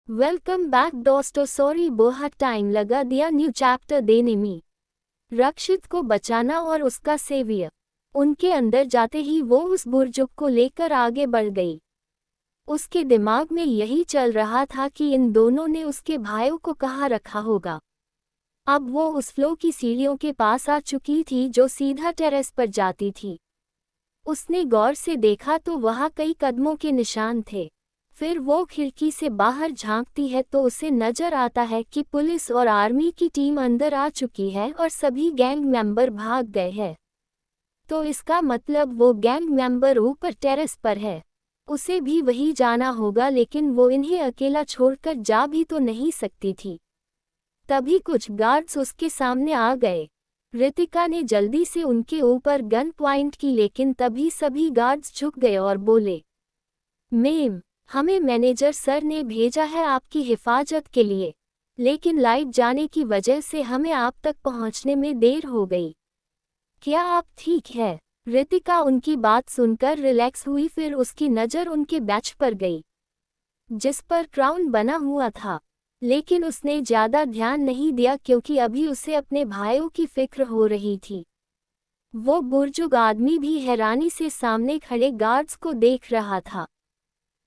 Welcome back दोस्तों। Sorry बहुत time लगा दिया न्यू चैप्टर देने में। रक्षित को बचाना और उसका सेवियर। उनके अंदर जाते ही वो उस बुर्जुक को लेकर आगे बढ़ गई। उसके दिमाग में यही चल रहा था कि इन दोनों ने उसके भाइयों को कहाँ रखा होगा। अब वो उस फ्लो की सीढ़ियों के पास आ चुकी थी जो सीधा टेरेस पर जाती थी। उसने गौर से देखा तो वहाँ कई कदमों के निशान थे। फिर वो खिड़की से बाहर झांकती है तो उसे नजर आता है कि पुलिस और आर्मी की टीम अंदर आ चुकी है और सभी गैंग मेंबर भाग गए हैं। तो इसका मतलब वो गैंग मेंबर ऊपर टेरेस पर है। उसे भी वही जाना होगा, लेकिन वो इन्हें अकेला छोड़कर जा भी तो नहीं सकती थी। तभी कुछ गार्ड्स उसके सामने आ गए। रितिका ने जल्दी से उनके ऊपर गन पॉइंट की, लेकिन तभी सभी गार्ड्स झुक गए और बोले, मैम, हमें मैनेजर सर ने भेजा है आपकी हिफाजत के लिए, लेकिन लाइट जाने की वजह से हमें आप तक पहुंचने में देर हो गई। क्या आप ठीक है? रितिका उनकी बात सुनकर रिलैक्स हुई। फिर उसकी नज़र उनके बैच पर गई जिस पर क्राउन बना हुआ था, लेकिन उसने ज़्यादा ध्यान नहीं दिया क्योंकि अभी उसे अपने भाइयों की फिक्र हो रही थी। वो बुर्जुग आदमी भी हैरानी से सामने खड़े गार्ड्स को देख रहा था।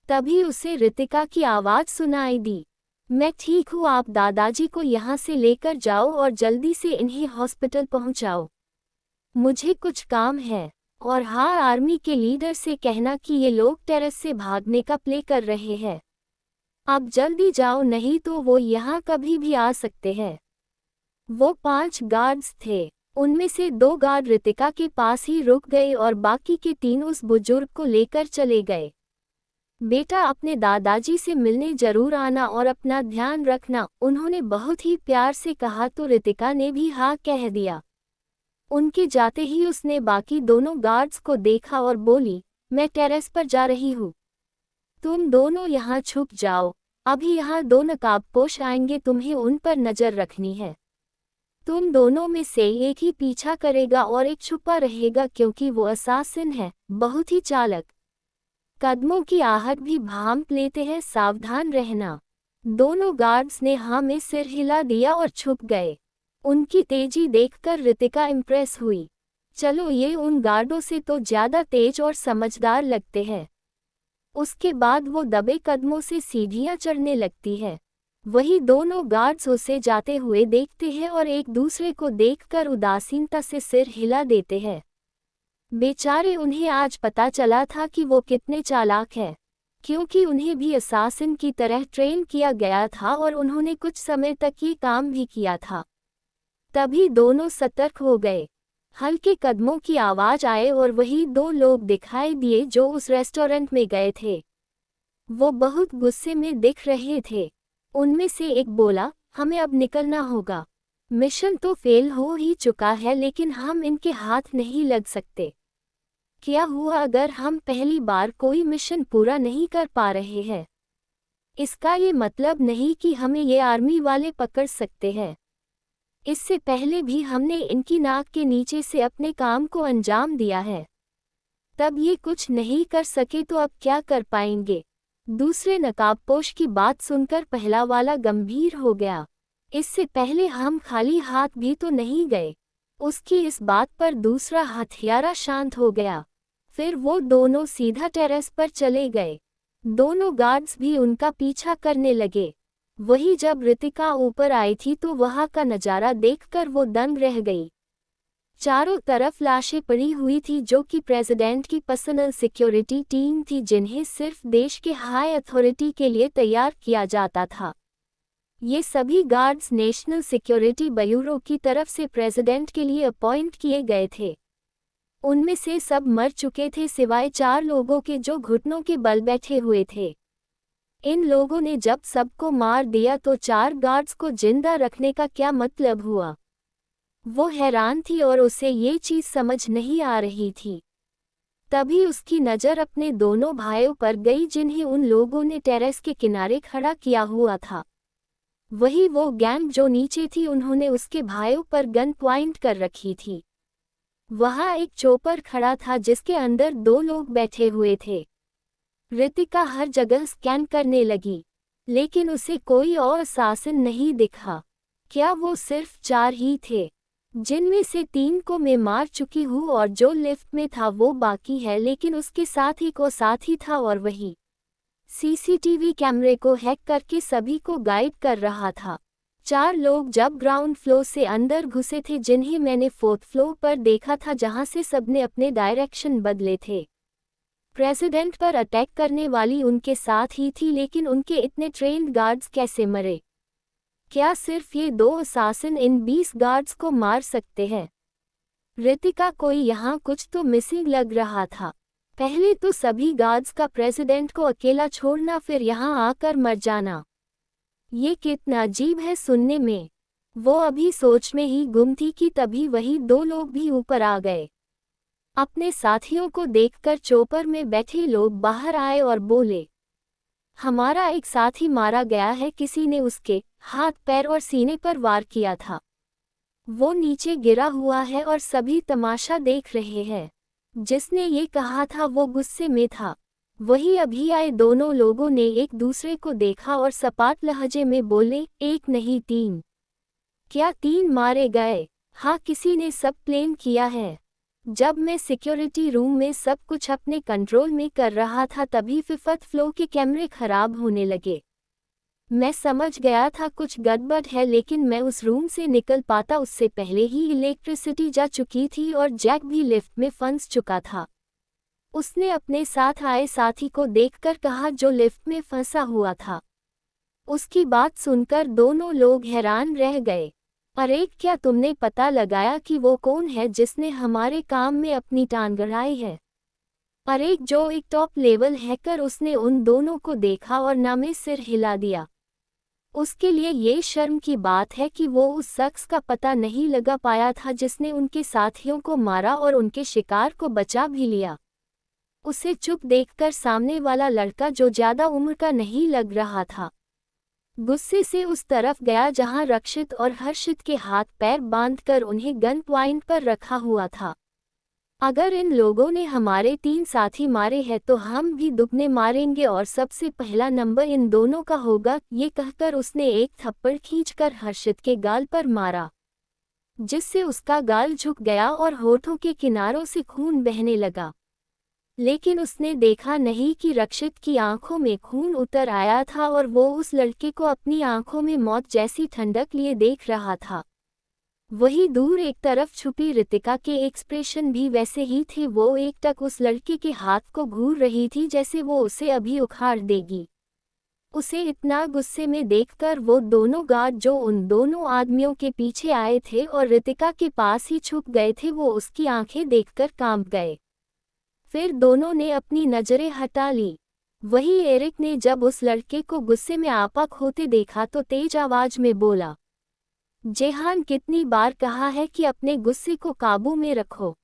तभी उसे रितिका की आवाज़ सुनाई दी, मैं ठीक हूँ, आप दादाजी को यहाँ से लेकर जाओ और जल्दी से इन्हें हॉस्पिटल पहुँचाओ। मुझे कुछ काम है। और हाँ, आर्मी के लीडर से कहना कि ये लोग टेरेस से भागने का प्ले कर रहे हैं। अब जल्दी जाओ, नहीं तो वो यहाँ कभी भी आ सकते हैं। वो 5 गार्ड्स थे। उनमें से 2 गार्ड रितिका के पास ही रुक गए और बाकी के 3 उस बुजुर्ग को लेकर चले गए। बेटा, अपने दादाजी से मिलने जरूर आना और अपना ध्यान रखना, उन्होंने बहुत ही प्यार से कहा तो रितिका ने भी हाँ कह दिया। उनके जाते ही उसने बाकी दोनों गार्ड्स को देखा और बोली, मैं टेरेस पर जा रही हूँ, तुम दोनों यहाँ छुप जाओ। अभी यहाँ 2 नकाबपोश आएंगे, तुम्हें उन पर नजर रखनी है। तुम दोनों में से एक ही पीछा करेगा और एक छुपा रहेगा क्योंकि वो असासिन है, बहुत ही चालक। कदमों की आहट भी भांप लेते हैं, सावधान रहना। दोनों गार्ड्स ने हाँ में सिर हिला दिया और छुप गए। उनकी तेजी देखकर रितिका इम्प्रेस हुई। चलो, ये उन गार्डों से तो ज्यादा तेज और समझदार लगते हैं। उसके बाद वो दबे कदमों से सीढ़ियां चढ़ने लगती है। वही दोनों गार्ड्स उसे जाते हुए देखते हैं और एक दूसरे को देखकर उदासीनता से सिर हिला देते हैं। बेचारे, उन्हें आज पता चला था कि वो कितने चालाक है, क्योंकि उन्हें भी असासिन की तरह ट्रेन किया गया था और उन्होंने कुछ समय तक ये काम भी किया था। तभी दोनों सतर्क हो गए। हल्के कदमों की आवाज आए और वही 2 लोग दिखाई दिए जो उस रेस्टोरेंट में गए थे। वो बहुत गुस्से में दिख रहे थे। उनमें से एक बोला, हमें अब निकलना होगा। मिशन तो फेल हो ही चुका है, लेकिन हम इनके हाथ नहीं लग सकते। क्या हुआ अगर हम पहली बार कोई मिशन पूरा नहीं कर पा रहे हैं? इसका ये मतलब नहीं कि हमें ये आर्मी वाले पकड़ सकते हैं। इससे पहले भी हमने इनकी नाक के नीचे से अपने काम को अंजाम दिया है। तब ये कुछ नहीं कर सके तो अब क्या कर पाएंगे? दूसरे नकाबपोश की बात सुनकर पहला वाला गंभीर हो गया। इससे पहले हम खाली हाथ भी तो नहीं गए। उसकी इस बात पर दूसरा हथियारा शांत हो गया। फिर वो दोनों सीधा टेरेस पर चले गए। दोनों गार्ड्स भी उनका पीछा करने लगे। वही जब रितिका ऊपर आई थी तो वहां का नज़ारा देखकर वो दंग रह गई। चारों तरफ लाशें पड़ी हुई थी जो कि प्रेसिडेंट की पर्सनल सिक्योरिटी टीम थी, जिन्हें सिर्फ देश के हाई अथॉरिटी के लिए तैयार किया जाता था। ये सभी गार्ड्स नेशनल सिक्योरिटी ब्यूरो की तरफ से प्रेसिडेंट के लिए अपॉइंट किए गए थे। उनमें से सब मर चुके थे सिवाय 4 लोगों के जो घुटनों के बल बैठे हुए थे। इन लोगों ने जब सबको मार दिया तो 4 गार्ड्स को जिंदा रखने का क्या मतलब हुआ? वो हैरान थी और उसे ये चीज समझ नहीं आ रही थी। तभी उसकी नज़र अपने दोनों भाइयों पर गई जिन्हें उन लोगों ने टेरेस के किनारे खड़ा किया हुआ था। वही वो गैंग जो नीचे थी, उन्होंने उसके भाइयों पर गन पॉइंट कर रखी थी। वहाँ एक चोपर खड़ा था जिसके अंदर 2 लोग बैठे हुए थे। रितिका हर जगह स्कैन करने लगी, लेकिन उसे कोई और असासिन नहीं दिखा। क्या वो सिर्फ 4 ही थे, जिनमें से 3 को मैं मार चुकी हूँ और जो लिफ्ट में था वो बाकी है, लेकिन उसके साथ ही को साथ ही था और वही सीसीटीवी कैमरे को हैक करके सभी को गाइड कर रहा था। 4 लोग जब ग्राउंड फ्लोर से अंदर घुसे थे, जिन्हें मैंने 4th फ्लोर पर देखा था, जहां से सबने अपने डायरेक्शन बदले थे। प्रेसिडेंट पर अटैक करने वाली उनके साथ ही थी, लेकिन उनके इतने ट्रेन्ड गार्ड्स कैसे मरे? क्या सिर्फ ये 2 असासिन इन 20 गार्ड्स को मार सकते हैं? रितिका, कोई यहाँ कुछ तो मिसिंग लग रहा था। पहले तो सभी गार्ड्स का प्रेसिडेंट को अकेला छोड़ना, फिर यहाँ आकर मर जाना, ये कितना अजीब है सुनने में। वो अभी सोच में ही गुम थी कि तभी वही 2 लोग भी ऊपर आ गए। अपने साथियों को देखकर चोपर में बैठे लोग बाहर आए और बोले, हमारा एक साथी मारा गया है, किसी ने उसके हाथ, पैर और सीने पर वार किया था। वो नीचे गिरा हुआ है और सभी तमाशा देख रहे हैं। जिसने ये कहा था वो गुस्से में था। वही अभी आए दोनों लोगों ने एक दूसरे को देखा और सपाट लहजे में बोले, 1 नहीं 3। क्या 3 मारे गए? हाँ, किसी ने सब प्लेन किया है। जब मैं सिक्योरिटी रूम में सब कुछ अपने कंट्रोल में कर रहा था, तभी 5th फ्लोर के कैमरे खराब होने लगे। मैं समझ गया था कुछ गड़बड़ है, लेकिन मैं उस रूम से निकल पाता उससे पहले ही इलेक्ट्रिसिटी जा चुकी थी और जैक भी लिफ्ट में फंस चुका था। उसने अपने साथ आए साथी को देखकर कहा, जो लिफ्ट में फंसा हुआ था। उसकी बात सुनकर दोनों लोग हैरान रह गए। अरे, क्या तुमने पता लगाया कि वो कौन है जिसने हमारे काम में अपनी टांग अड़ाई है? अरे, जो एक टॉप लेवल हैकर। उसने उन दोनों को देखा और नामे सिर हिला दिया। उसके लिए ये शर्म की बात है कि वो उस शख्स का पता नहीं लगा पाया था जिसने उनके साथियों को मारा और उनके शिकार को बचा भी लिया। उसे चुप देखकर सामने वाला लड़का, जो ज्यादा उम्र का नहीं लग रहा था, गुस्से से उस तरफ गया जहां रक्षित और हर्षित के हाथ पैर बांधकर उन्हें गन पॉइंट पर रखा हुआ था। अगर इन लोगों ने हमारे 3 साथी मारे हैं तो हम भी दुगने मारेंगे और सबसे पहला नंबर इन दोनों का होगा। ये कहकर उसने एक थप्पड़ खींचकर हर्षित के गाल पर मारा, जिससे उसका गाल झुक गया और होठों के किनारों से खून बहने लगा। लेकिन उसने देखा नहीं कि रक्षित की आंखों में खून उतर आया था और वो उस लड़के को अपनी आंखों में मौत जैसी ठंडक लिए देख रहा था। वही दूर एक तरफ छुपी रितिका के एक्सप्रेशन भी वैसे ही थे। वो एकटक उस लड़के के हाथ को घूर रही थी जैसे वो उसे अभी उखाड़ देगी। उसे इतना गुस्से में देखकर वो दोनों गार्ड जो उन दोनों आदमियों के पीछे आए थे और रितिका के पास ही छुप गए थे, वो उसकी आंखें देखकर कांप गए। फिर दोनों ने अपनी नजरें हटा ली। वही एरिक ने जब उस लड़के को गुस्से में आपाक होते देखा तो तेज आवाज में बोला, जेहान, कितनी बार कहा है कि अपने गुस्से को काबू में रखो।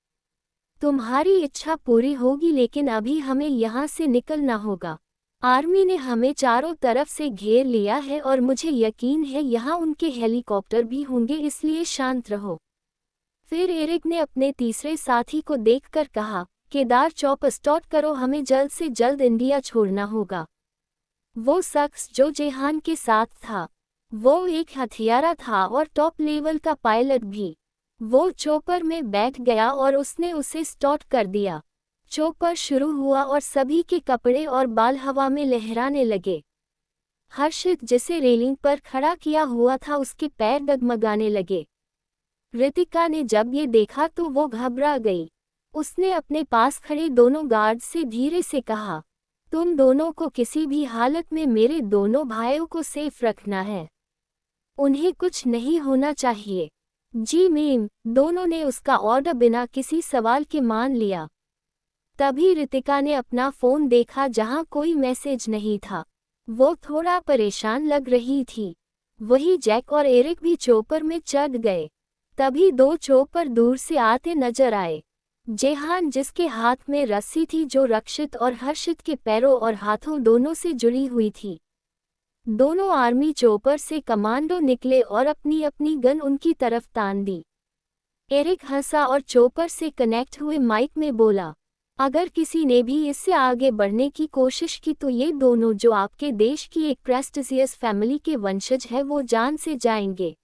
तुम्हारी इच्छा पूरी होगी, लेकिन अभी हमें यहाँ से निकलना होगा। आर्मी ने हमें चारों तरफ से घेर लिया है और मुझे यकीन है यहाँ उनके हेलीकॉप्टर भी होंगे, इसलिए शांत रहो। फिर एरिक ने अपने तीसरे साथी को देखकर कहा, केदार, चॉप स्टार्ट करो, हमें जल्द से जल्द इंडिया छोड़ना होगा। वो शख्स जो जेहान के साथ था, वो एक हथियारा था और टॉप लेवल का पायलट भी। वो चोपर में बैठ गया और उसने उसे स्टार्ट कर दिया। चोपर शुरू हुआ और सभी के कपड़े और बाल हवा में लहराने लगे। हर्षित, जिसे रेलिंग पर खड़ा किया हुआ था, उसके पैर डगमगाने लगे। रितिका ने जब ये देखा तो वो घबरा गई। उसने अपने पास खड़े दोनों गार्ड से धीरे से कहा, तुम दोनों को किसी भी हालत में मेरे दोनों भाइयों को सेफ रखना है। उन्हें कुछ नहीं होना चाहिए। जी मैम, दोनों ने उसका ऑर्डर बिना किसी सवाल के मान लिया। तभी रितिका ने अपना फोन देखा जहां कोई मैसेज नहीं था। वो थोड़ा परेशान लग रही थी। वही जैक और एरिक भी चोपर में चढ़ गए। तभी 2 चोपर दूर से आते नजर आए। जेहान, जिसके हाथ में रस्सी थी जो रक्षित और हर्षित के पैरों और हाथों दोनों से जुड़ी हुई थी। दोनों आर्मी चोपर से कमांडो निकले और अपनी अपनी गन उनकी तरफ तान दी। एरिक हंसा और चोपर से कनेक्ट हुए माइक में बोला, अगर किसी ने भी इससे आगे बढ़ने की कोशिश की तो ये दोनों, जो आपके देश की एक प्रेस्टिजियस फैमिली के वंशज है, वो जान से जाएंगे।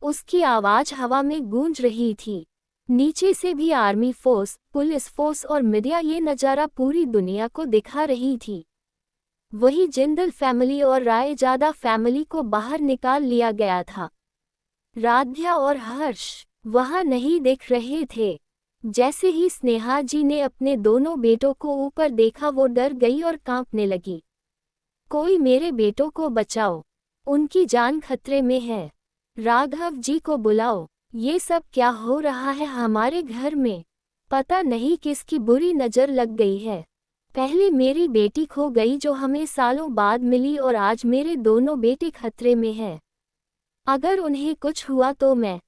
उसकी आवाज हवा में गूंज रही थी। नीचे से भी आर्मी फोर्स, पुलिस फोर्स और मीडिया ये नज़ारा पूरी दुनिया को दिखा रही थी। वही जिंदल फैमिली और रायजादा फैमिली को बाहर निकाल लिया गया था। राध्या और हर्ष वहां नहीं दिख रहे थे। जैसे ही स्नेहा जी ने अपने दोनों बेटों को ऊपर देखा, वो डर गई और कांपने लगी। कोई मेरे बेटों को बचाओ, उनकी जान खतरे में है। राघव जी को बुलाओ। ये सब क्या हो रहा है हमारे घर में? पता नहीं किसकी बुरी नज़र लग गई है। पहले मेरी बेटी खो गई जो हमें सालों बाद मिली, और आज मेरे दोनों बेटे खतरे में हैं। अगर उन्हें कुछ हुआ तो मैं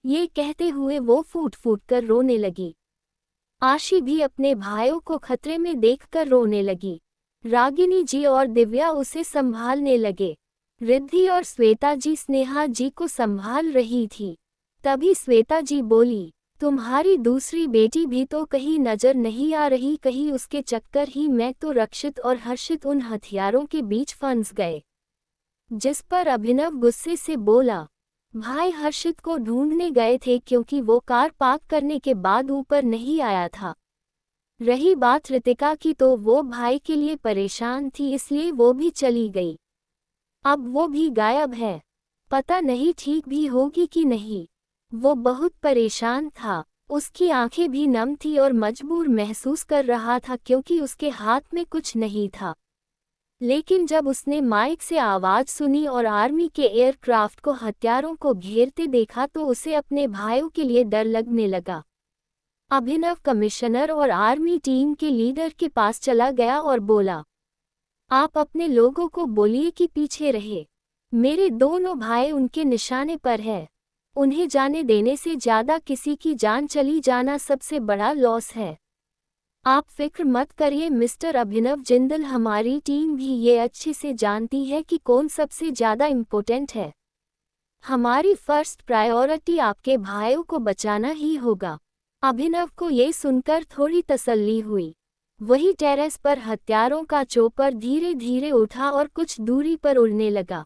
ये कहते हुए वो फूट फूट कर रोने लगी। आशी भी अपने भाइयों को खतरे में देखकर रोने लगी। रागिनी जी और दिव्या उसे संभालने लगे। रिद्धि और श्वेता जी स्नेहा जी को संभाल रही थी। तभी श्वेता जी बोली, तुम्हारी दूसरी बेटी भी तो कहीं नजर नहीं आ रही, कहीं उसके चक्कर ही में तो रक्षित और हर्षित उन हथियारों के बीच फंस गए। जिस पर अभिनव गुस्से से बोला, भाई हर्षित को ढूंढने गए थे क्योंकि वो कार पार्क करने के बाद ऊपर नहीं आया था। रही बात रितिका की, तो वो भाई के लिए परेशान थी, इसलिए वो भी चली गई। अब वो भी गायब है। पता नहीं ठीक भी होगी कि नहीं। वो बहुत परेशान था। उसकी आंखें भी नम थी और मजबूर महसूस कर रहा था क्योंकि उसके हाथ में कुछ नहीं था। लेकिन जब उसने माइक से आवाज सुनी और आर्मी के एयरक्राफ्ट को हथियारों को घेरते देखा तो उसे अपने भाइयों के लिए डर लगने लगा। अभिनव कमिश्नर और आर्मी टीम के लीडर के पास चला गया और बोला, आप अपने लोगों को बोलिए कि पीछे रहे। मेरे दोनों भाई उनके निशाने पर है। उन्हें जाने देने से ज्यादा किसी की जान चली जाना सबसे बड़ा लॉस है। आप फिक्र मत करिए मिस्टर अभिनव जिंदल, हमारी टीम भी ये अच्छे से जानती है कि कौन सबसे ज्यादा इम्पोर्टेंट है। हमारी फर्स्ट प्रायोरिटी आपके भाइयों को बचाना ही होगा। अभिनव को ये सुनकर थोड़ी तसल्ली हुई। वही टेरेस पर हथियारों का चोपर धीरे धीरे उठा और कुछ दूरी पर उड़ने लगा।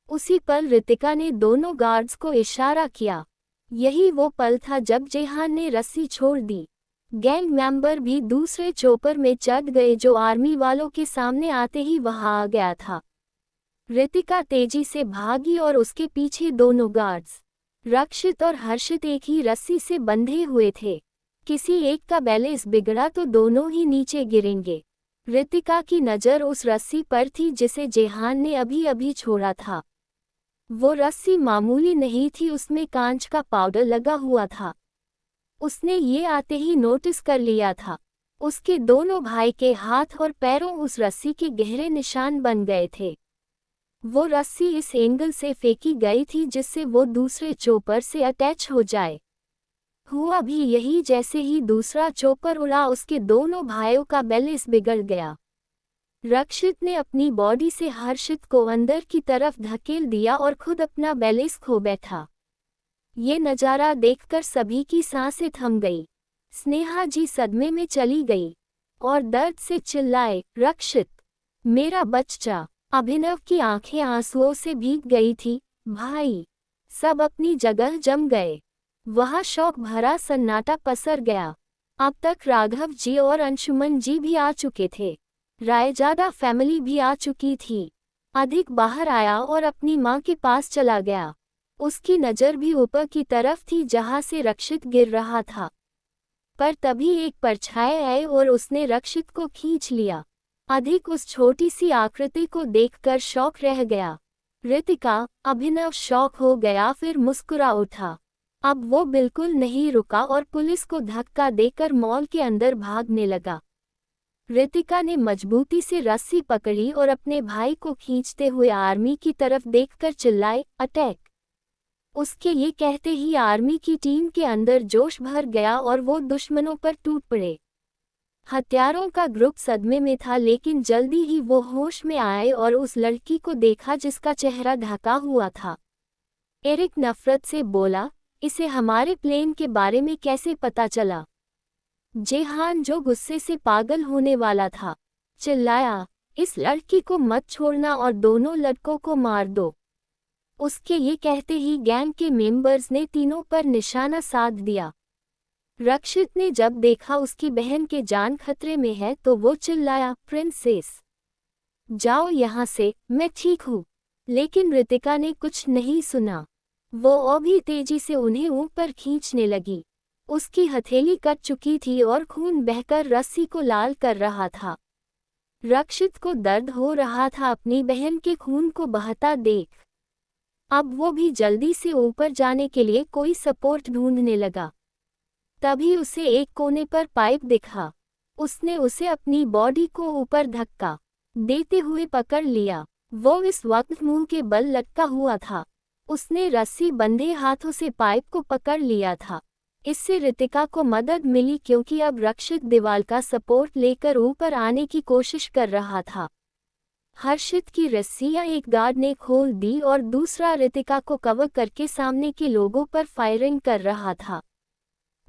उसी पल रितिका ने दोनों गार्ड्स को इशारा किया। यही वो पल था जब जेहान ने रस्सी छोड़ दी। गैंग मेंबर भी दूसरे चोपर में चढ़ गए जो आर्मी वालों के सामने आते ही वहां आ गया था। रितिका तेजी से भागी और उसके पीछे दोनों गार्ड्स रक्षित और हर्षित एक ही रस्सी से बंधे हुए थे। किसी एक का बैलेंस बिगड़ा तो दोनों ही नीचे गिरेंगे। रितिका की नज़र उस रस्सी पर थी जिसे जेहान ने अभी अभी छोड़ा था। वो रस्सी मामूली नहीं थी, उसमें कांच का पाउडर लगा हुआ था। उसने ये आते ही नोटिस कर लिया था। उसके दोनों भाई के हाथ और पैरों उस रस्सी के गहरे निशान बन गए थे। वो रस्सी इस एंगल से फेंकी गई थी जिससे वो दूसरे चोपर से अटैच हो जाए। हुआ भी यही, जैसे ही दूसरा चोपर उड़ा उसके दोनों भाइयों का बैलेंस बिगड़ गया। रक्षित ने अपनी बॉडी से हर्षित को अंदर की तरफ धकेल दिया और खुद अपना बैलेंस खो बैठा। ये नज़ारा देखकर सभी की सांसें थम गई। स्नेहा जी सदमे में चली गई और दर्द से चिल्लाए, रक्षित मेरा बच्चा। अभिनव की आंखें आंसुओं से भीग गई थी। भाई सब अपनी जगह जम गए। वहां शौक भरा सन्नाटा पसर गया। अब तक राघव जी और अंशुमन जी भी आ चुके थे। रायजादा फैमिली भी आ चुकी थी। अधिक बाहर आया और अपनी मां के पास चला गया। उसकी नज़र भी ऊपर की तरफ थी जहां से रक्षित गिर रहा था। पर तभी एक परछाई आई और उसने रक्षित को खींच लिया। अधिक उस छोटी सी आकृति को देखकर शौक रह गया। रितिका, अभिनव शौक हो गया, फिर मुस्कुरा उठा। अब वो बिल्कुल नहीं रुका और पुलिस को धक्का देकर मॉल के अंदर भागने लगा। रितिका ने मजबूती से रस्सी पकड़ी और अपने भाई को खींचते हुए आर्मी की तरफ देखकर चिल्लाए, अटैक। उसके ये कहते ही आर्मी की टीम के अंदर जोश भर गया और वो दुश्मनों पर टूट पड़े। हत्यारों का ग्रुप सदमे में था, लेकिन जल्दी ही वो होश में आए और उस लड़की को देखा जिसका चेहरा ढका हुआ था। एरिक नफरत से बोला, इसे हमारे प्लेन के बारे में कैसे पता चला? जेहान जो गुस्से से पागल होने वाला था, चिल्लाया, इस लड़की को मत छोड़ना और दोनों लड़कों को मार दो। उसके ये कहते ही गैंग के मेंबर्स ने तीनों पर निशाना साध दिया। रक्षित ने जब देखा उसकी बहन के जान खतरे में है तो वो चिल्लाया, प्रिंसेस जाओ यहाँ से, मैं ठीक हूँ। लेकिन रितिका ने कुछ नहीं सुना। वो और भी तेजी से उन्हें ऊपर खींचने लगी। उसकी हथेली कट चुकी थी और खून बहकर रस्सी को लाल कर रहा था। रक्षित को दर्द हो रहा था अपनी बहन के खून को बहता देख। अब वो भी जल्दी से ऊपर जाने के लिए कोई सपोर्ट ढूंढने लगा। तभी उसे एक कोने पर पाइप दिखा। उसने उसे अपनी बॉडी को ऊपर धक्का देते हुए पकड़ लिया। वो इस वक्त मुंह के बल लटका हुआ था। उसने रस्सी बंधे हाथों से पाइप को पकड़ लिया था। इससे रितिका को मदद मिली क्योंकि अब रक्षित दीवार का सपोर्ट लेकर ऊपर आने की कोशिश कर रहा था। हर्षित की रस्सियां एक गार्ड ने खोल दी और दूसरा रितिका को कवर करके सामने के लोगों पर फायरिंग कर रहा था।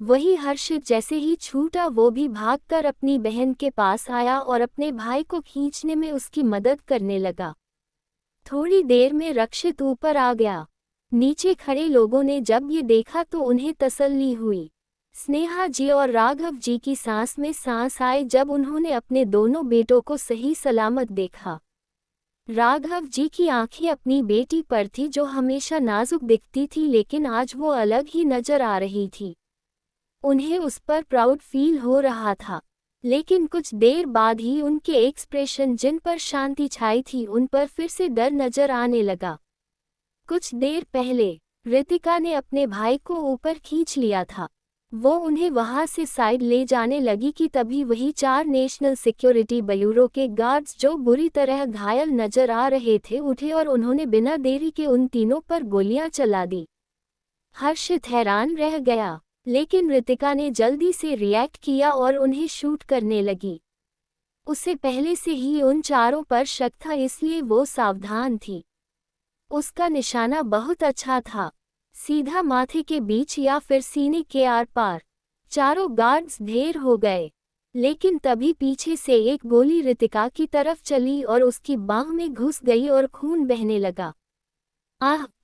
वही हर्षित जैसे ही छूटा वो भी भागकर अपनी बहन के पास आया और अपने भाई को खींचने में उसकी मदद करने लगा। थोड़ी देर में रक्षित ऊपर आ गया। नीचे खड़े लोगों ने जब ये देखा तो उन्हें तसल्ली हुई। स्नेहा जी और राघव जी की सांस में सांस आए जब उन्होंने अपने दोनों बेटों को सही सलामत देखा। राघव जी की आंखें अपनी बेटी पर थी जो हमेशा नाजुक दिखती थी, लेकिन आज वो अलग ही नजर आ रही थी। उन्हें उस पर प्राउड फील हो रहा था, लेकिन कुछ देर बाद ही उनके एक्सप्रेशन जिन पर शांति छाई थी उन पर फिर से डर नजर आने लगा। कुछ देर पहले रितिका ने अपने भाई को ऊपर खींच लिया था। वो उन्हें वहां से साइड ले जाने लगी कि तभी वही 4 नेशनल सिक्योरिटी ब्यूरो के गार्ड्स जो बुरी तरह घायल नजर आ रहे थे उठे और उन्होंने बिना देरी के उन तीनों पर गोलियां चला दी। हर्षित हैरान रह गया, लेकिन रितिका ने जल्दी से रिएक्ट किया और उन्हें शूट करने लगी। उसे पहले से ही उन चारों पर शक था, इसलिए वो सावधान थी। उसका निशाना बहुत अच्छा था, सीधा माथे के बीच या फिर सीने के आर पार। चारों गार्ड्स ढेर हो गए, लेकिन तभी पीछे से एक गोली रितिका की तरफ चली और उसकी बांह में घुस गई और खून बहने लगा।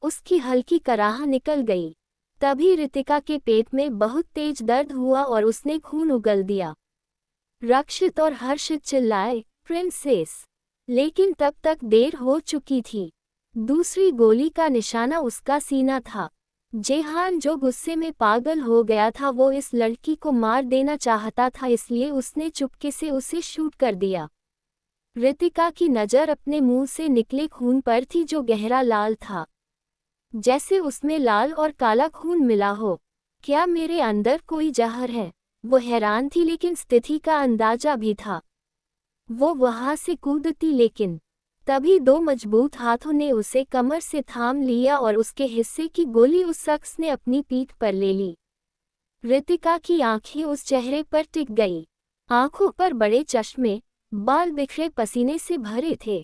उसकी हल्की कराह निकल गई। तभी रितिका के पेट में बहुत तेज दर्द हुआ और उसने खून उगल दिया। रक्षित और हर्षित चिल्लाए, प्रिंसेस, लेकिन तब तक देर हो चुकी थी। दूसरी गोली का निशाना उसका सीना था। जेहान जो गुस्से में पागल हो गया था वो इस लड़की को मार देना चाहता था, इसलिए उसने चुपके से उसे शूट कर दिया। रितिका की नज़र अपने मुंह से निकले खून पर थी जो गहरा लाल था, जैसे उसमें लाल और काला खून मिला हो। क्या मेरे अंदर कोई जहर है? वो हैरान थी, लेकिन स्थिति का अंदाजा भी था। वो वहां से कूदती, लेकिन तभी 2 मजबूत हाथों ने उसे कमर से थाम लिया और उसके हिस्से की गोली उस शख्स ने अपनी पीठ पर ले ली। रितिका की आंखें उस चेहरे पर टिक गई। आंखों पर बड़े चश्मे, बाल बिखरे पसीने से भरे थे,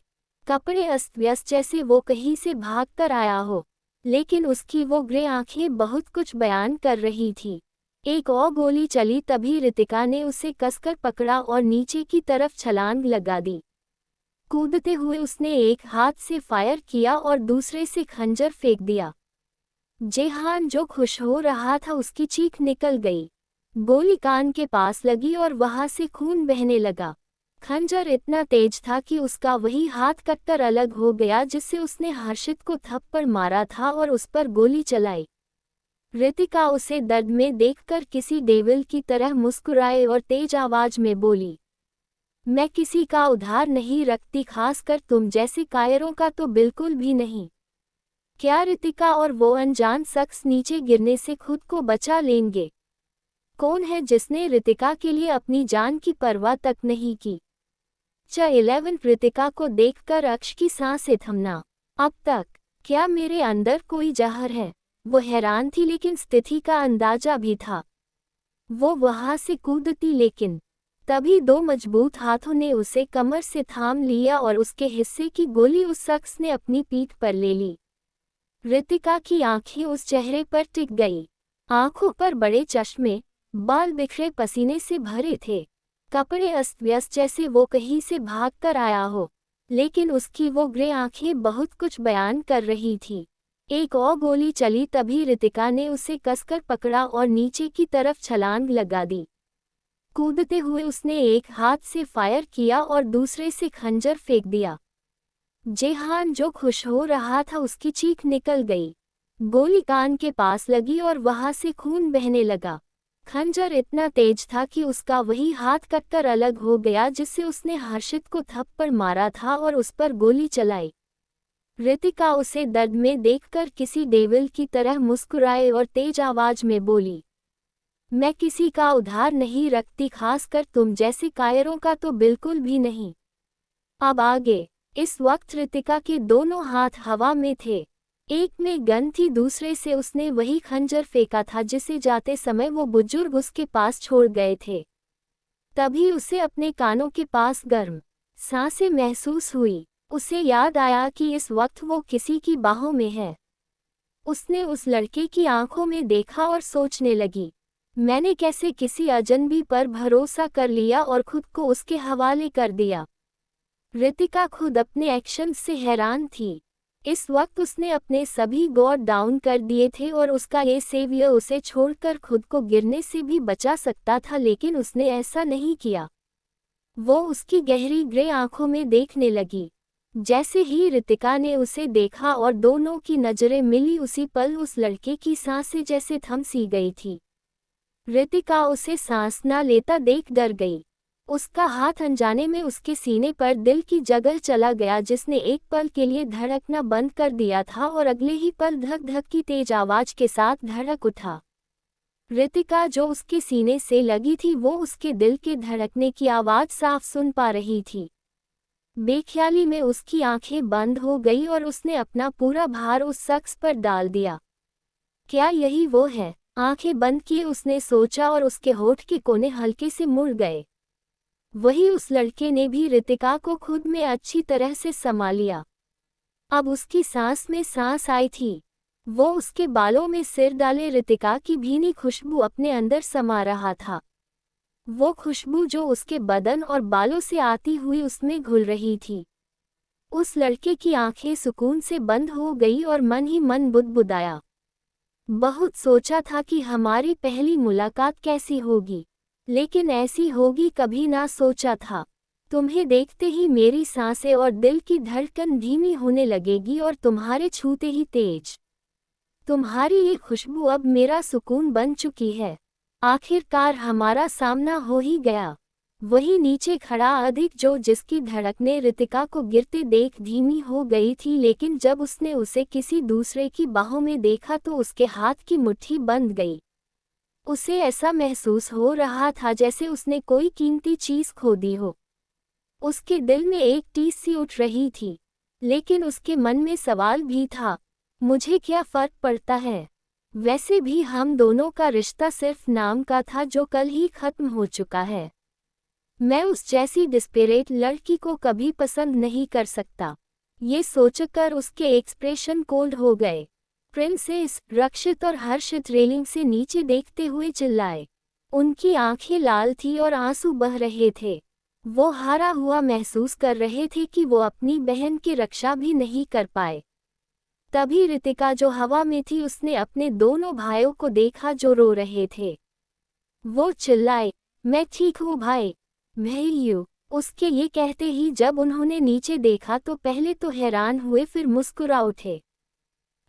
कपड़े अस्त व्यस्त जैसे वो कहीं से भागकर आया हो, लेकिन उसकी वो ग्रे आंखें बहुत कुछ बयान कर रही थी। एक और गोली चली, तभी रितिका ने उसे कसकर पकड़ा और नीचे की तरफ छलांग लगा दी। कूदते हुए उसने एक हाथ से फायर किया और दूसरे से खंजर फेंक दिया। जेहान जो खुश हो रहा था उसकी चीख निकल गई। गोली कान के पास लगी और वहां से खून बहने लगा। खंजर इतना तेज था कि उसका वही हाथ कटकर अलग हो गया जिससे उसने हर्षित को थप्पड़ मारा था और उस पर गोली चलाई। रितिका उसे दर्द में देखकर किसी डेविल की तरह मुस्कुराए और तेज आवाज में बोली, मैं किसी का उधार नहीं रखती, खासकर तुम जैसे कायरों का तो बिल्कुल भी नहीं। क्या रितिका और वो अनजान शख्स नीचे गिरने से खुद को बचा लेंगे? कौन है जिसने रितिका के लिए अपनी जान की परवाह तक नहीं की? 11 रितिका को देखकर अक्ष की सांसें थमना। अब तक क्या मेरे अंदर कोई जहर है? वो हैरान थी, लेकिन स्थिति का अंदाजा भी था। वो वहां से कूदती, लेकिन तभी 2 मजबूत हाथों ने उसे कमर से थाम लिया और उसके हिस्से की गोली उस शख्स ने अपनी पीठ पर ले ली। रितिका की आंखें उस चेहरे पर टिक गई। आंखों पर बड़े चश्मे, बाल बिखरे पसीने से भरे थे, कपड़े अस्त व्यस्त जैसे वो कहीं से भाग कर आया हो, लेकिन उसकी वो ग्रे आंखें बहुत कुछ बयान कर रही थी। एक और गोली चली तभी रितिका ने उसे कसकर पकड़ा और नीचे की तरफ छलांग लगा दी। कूदते हुए उसने एक हाथ से फायर किया और दूसरे से खंजर फेंक दिया। जेहान जो खुश हो रहा था उसकी चीख निकल गई। गोली कान के पास लगी और वहां से खून बहने लगा। खंजर इतना तेज था कि उसका वही हाथ कटकर अलग हो गया जिससे उसने हर्षित को थप्पड़ मारा था और उस पर गोली चलाई। रितिका उसे दर्द में देखकर किसी डेविल की तरह मुस्कुराए और तेज आवाज में बोली, मैं किसी का उधार नहीं रखती, खासकर तुम जैसे कायरों का तो बिल्कुल भी नहीं। अब आगे। इस वक्त रितिका के दोनों हाथ हवा में थे। एक में गन थी, दूसरे से उसने वही खंजर फेंका था जिसे जाते समय वो बुजुर्ग उसके पास छोड़ गए थे। तभी उसे अपने कानों के पास गर्म सांसें महसूस हुई। उसे याद आया कि इस वक्त वो किसी की बाहों में है। उसने उस लड़के की आंखों में देखा और सोचने लगी, मैंने कैसे किसी अजनबी पर भरोसा कर लिया और खुद को उसके हवाले कर दिया। रितिका खुद अपने एक्शन से हैरान थी। इस वक्त उसने अपने सभी गॉड डाउन कर दिए थे और उसका ये सेवियर उसे छोड़कर खुद को गिरने से भी बचा सकता था, लेकिन उसने ऐसा नहीं किया। वो उसकी गहरी ग्रे आंखों में देखने लगी। जैसे ही रितिका ने उसे देखा और दोनों की नजरें मिली, उसी पल उस लड़के की सांसें जैसे थम सी गई थी। रितिका उसे सांस न लेता देख डर गई। उसका हाथ अनजाने में उसके सीने पर दिल की जगह चला गया जिसने एक पल के लिए धड़कना बंद कर दिया था और अगले ही पल धक धक की तेज आवाज के साथ धड़क उठा। रितिका जो उसके सीने से लगी थी वो उसके दिल के धड़कने की आवाज साफ सुन पा रही थी। बेख्याली में उसकी आंखें बंद हो गई और उसने अपना पूरा भार उस शख्स पर डाल दिया। क्या यही वो है? आंखें बंद किए उसने सोचा और उसके होठ के कोने हल्के से मुड़ गए। वही उस लड़के ने भी रितिका को खुद में अच्छी तरह से समा लिया। अब उसकी सांस में सांस आई थी। वो उसके बालों में सिर डाले रितिका की भीनी खुशबू अपने अंदर समा रहा था। वो खुशबू जो उसके बदन और बालों से आती हुई उसमें घुल रही थी। उस लड़के की आंखें सुकून से बंद हो गई और मन ही मन बुदबुदाया, बहुत सोचा था कि हमारी पहली मुलाकात कैसी होगी, लेकिन ऐसी होगी कभी ना सोचा था। तुम्हें देखते ही मेरी सांसें और दिल की धड़कन धीमी होने लगेगी और तुम्हारे छूते ही तेज। तुम्हारी ये खुशबू अब मेरा सुकून बन चुकी है। आखिरकार हमारा सामना हो ही गया। वही नीचे खड़ा अधिक जो जिसकी धड़कनें रितिका को गिरते देख धीमी हो गई थी, लेकिन जब उसने उसे किसी दूसरे की बाहों में देखा तो उसके हाथ की मुट्ठी बंध गई। उसे ऐसा महसूस हो रहा था जैसे उसने कोई कीमती चीज खो दी हो। उसके दिल में एक टीस सी उठ रही थी, लेकिन उसके मन में सवाल भी था, मुझे क्या फर्क पड़ता है? वैसे भी हम दोनों का रिश्ता सिर्फ नाम का था जो कल ही खत्म हो चुका है। मैं उस जैसी डिस्पेरेट लड़की को कभी पसंद नहीं कर सकता। ये सोचकर उसके एक्सप्रेशन कोल्ड हो गए। प्रिंसेस, रक्षित और हर्षित रेलिंग से नीचे देखते हुए चिल्लाए। उनकी आंखें लाल थी और आंसू बह रहे थे। वो हारा हुआ महसूस कर रहे थे कि वो अपनी बहन की रक्षा भी नहीं कर पाए। तभी रितिका जो हवा में थी उसने अपने दोनों भाइयों को देखा जो रो रहे थे। वो चिल्लाए, मैं ठीक हूँ भाई, मैं यू। उसके ये कहते ही जब उन्होंने नीचे देखा तो पहले तो हैरान हुए, फिर मुस्कुरा उठे।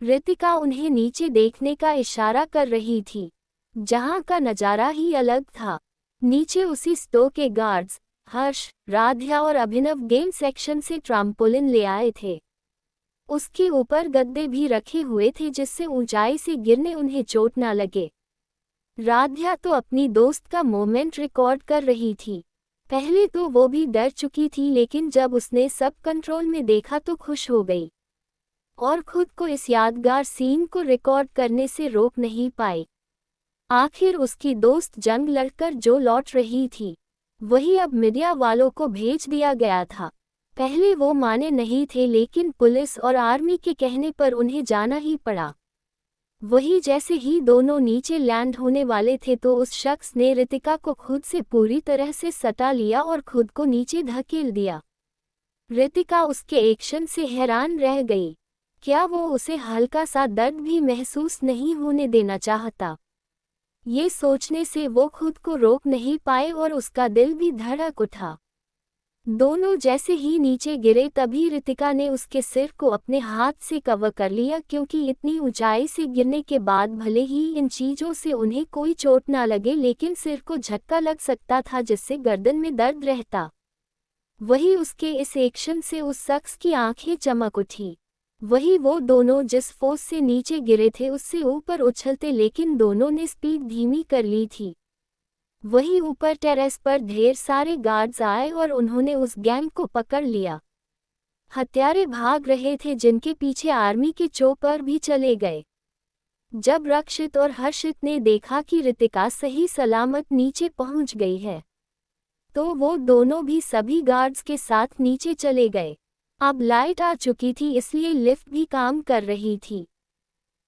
रितिका उन्हें नीचे देखने का इशारा कर रही थी, जहां का नजारा ही अलग था। नीचे उसी स्टो के गार्ड्स हर्ष, राध्या और अभिनव गेम सेक्शन से ट्राम्पोलिन ले आए थे। उसके ऊपर गद्दे भी रखे हुए थे जिससे ऊंचाई से गिरने उन्हें चोट ना लगे। राध्या तो अपनी दोस्त का मोमेंट रिकॉर्ड कर रही थी। पहले तो वो भी डर चुकी थी, लेकिन जब उसने सब कंट्रोल में देखा तो खुश हो गई और खुद को इस यादगार सीन को रिकॉर्ड करने से रोक नहीं पाई। आखिर उसकी दोस्त जंग लड़कर जो लौट रही थी, वही अब मीडिया वालों को भेज दिया गया था। पहले वो माने नहीं थे, लेकिन पुलिस और आर्मी के कहने पर उन्हें जाना ही पड़ा। वही जैसे ही दोनों नीचे लैंड होने वाले थे तो उस शख्स ने रितिका को खुद से पूरी तरह से सटा लिया और खुद को नीचे धकेल दिया। रितिका उसके एक्शन से हैरान रह गई। क्या वो उसे हल्का सा दर्द भी महसूस नहीं होने देना चाहता? ये सोचने से वो खुद को रोक नहीं पाए और उसका दिल भी धड़क उठा। दोनों जैसे ही नीचे गिरे तभी रितिका ने उसके सिर को अपने हाथ से कवर कर लिया, क्योंकि इतनी ऊंचाई से गिरने के बाद भले ही इन चीज़ों से उन्हें कोई चोट ना लगे, लेकिन सिर को झटका लग सकता था जिससे गर्दन में दर्द रहता। वही उसके इस एक्शन से उस शख्स की आंखें चमक उठी। वही वो दोनों जिस फोर्स से नीचे गिरे थे उससे ऊपर उछलते, लेकिन दोनों ने स्पीड धीमी कर ली थी। वही ऊपर टेरेस पर ढेर सारे गार्ड्स आए और उन्होंने उस गैंग को पकड़ लिया। हत्यारे भाग रहे थे जिनके पीछे आर्मी के चोपर भी चले गए। जब रक्षित और हर्षित ने देखा कि रितिका सही सलामत नीचे पहुंच गई है तो वो दोनों भी सभी गार्ड्स के साथ नीचे चले गए। अब लाइट आ चुकी थी इसलिए लिफ्ट भी काम कर रही थी।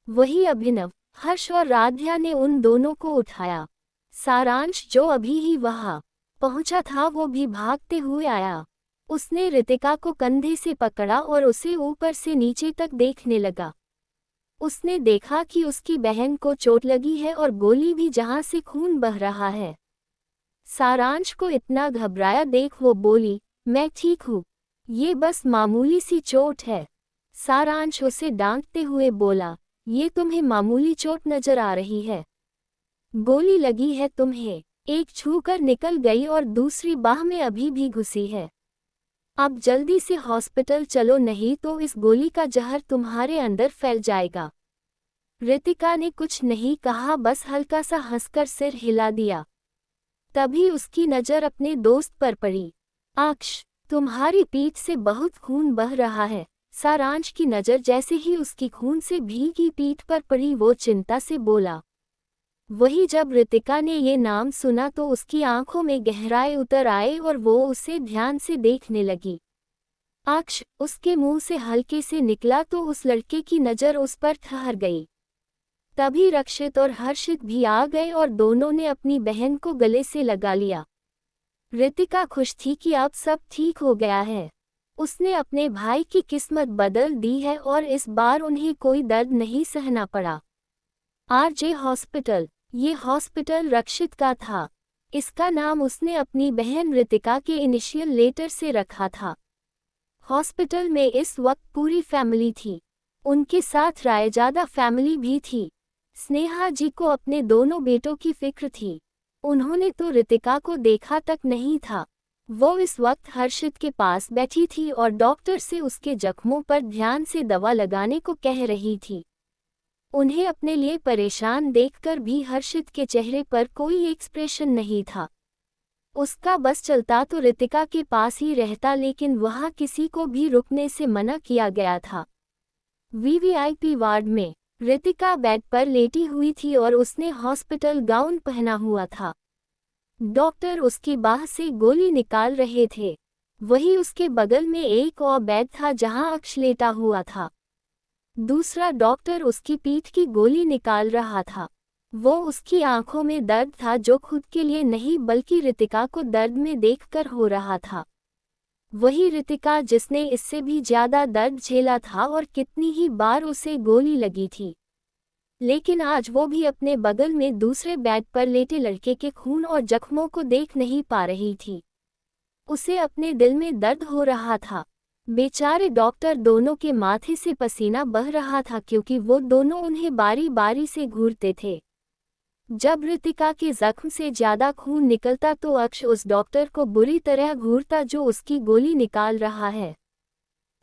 वही अभिनव, हर्ष और राध्या ने उन दोनों को उठाया। सारांश जो अभी ही वहां पहुंचा था वो भी भागते हुए आया। उसने रितिका को कंधे से पकड़ा और उसे ऊपर से नीचे तक देखने लगा। उसने देखा कि उसकी बहन को चोट लगी है और गोली भी जहां से खून बह रहा है। सारांश को इतना घबराया देख वो बोली, मैं ठीक हूँ, ये बस मामूली सी चोट है। सारांश उसे डांटते हुए बोला, ये तुम्हें मामूली चोट नजर आ रही है? गोली लगी है तुम्हें, एक छूकर निकल गई और दूसरी बाह में अभी भी घुसी है। अब जल्दी से हॉस्पिटल चलो, नहीं तो इस गोली का जहर तुम्हारे अंदर फैल जाएगा। रितिका ने कुछ नहीं कहा, बस हल्का सा हंसकर सिर हिला दिया। तभी उसकी नज़र अपने दोस्त पर पड़ी। अक्ष, तुम्हारी पीठ से बहुत खून बह रहा है। सारांश की नज़र जैसे ही उसकी खून से भीगी पीठ पर पड़ी वो चिंता से बोला। वही जब रितिका ने ये नाम सुना तो उसकी आंखों में गहराई उतर आए और वो उसे ध्यान से देखने लगी। अक्ष, उसके मुंह से हल्के से निकला तो उस लड़के की नज़र उस पर ठहर गई। तभी रक्षित और हर्षित भी आ गए और दोनों ने अपनी बहन को गले से लगा लिया। रितिका खुश थी कि अब सब ठीक हो गया है। उसने अपने भाई की किस्मत बदल दी है और इस बार उन्हें कोई दर्द नहीं सहना पड़ा। आरजे हॉस्पिटल, ये हॉस्पिटल रक्षित का था। इसका नाम उसने अपनी बहन रितिका के इनिशियल लेटर से रखा था। हॉस्पिटल में इस वक्त पूरी फैमिली थी। उनके साथ रायजादा फैमिली भी थी। स्नेहा जी को अपने दोनों बेटों की फिक्र थी। उन्होंने तो रितिका को देखा तक नहीं था। वो इस वक्त हर्षित के पास बैठी थी और डॉक्टर से उसके जख्मों पर ध्यान से दवा लगाने को कह रही थी। उन्हें अपने लिए परेशान देखकर भी हर्षित के चेहरे पर कोई एक्सप्रेशन नहीं था। उसका बस चलता तो रितिका के पास ही रहता, लेकिन वहां किसी को भी रुकने से मना किया गया था। वीवीआईपी वार्ड में रितिका बेड पर लेटी हुई थी और उसने हॉस्पिटल गाउन पहना हुआ था। डॉक्टर उसकी बाह से गोली निकाल रहे थे। वही उसके बगल में एक और बेड था जहां अक्ष लेटा हुआ था। दूसरा डॉक्टर उसकी पीठ की गोली निकाल रहा था। वो उसकी आंखों में दर्द था जो खुद के लिए नहीं बल्कि रितिका को दर्द में देखकर हो रहा था। वही रितिका जिसने इससे भी ज्यादा दर्द झेला था और कितनी ही बार उसे गोली लगी थी, लेकिन आज वो भी अपने बगल में दूसरे बेड पर लेटे लड़के के खून और जख्मों को देख नहीं पा रही थी। उसे अपने दिल में दर्द हो रहा था। बेचारे डॉक्टर दोनों के माथे से पसीना बह रहा था क्योंकि वो दोनों उन्हें बारी बारी से घूरते थे। जब रितिका के जख्म से ज्यादा खून निकलता तो अक्ष उस डॉक्टर को बुरी तरह घूरता जो उसकी गोली निकाल रहा है,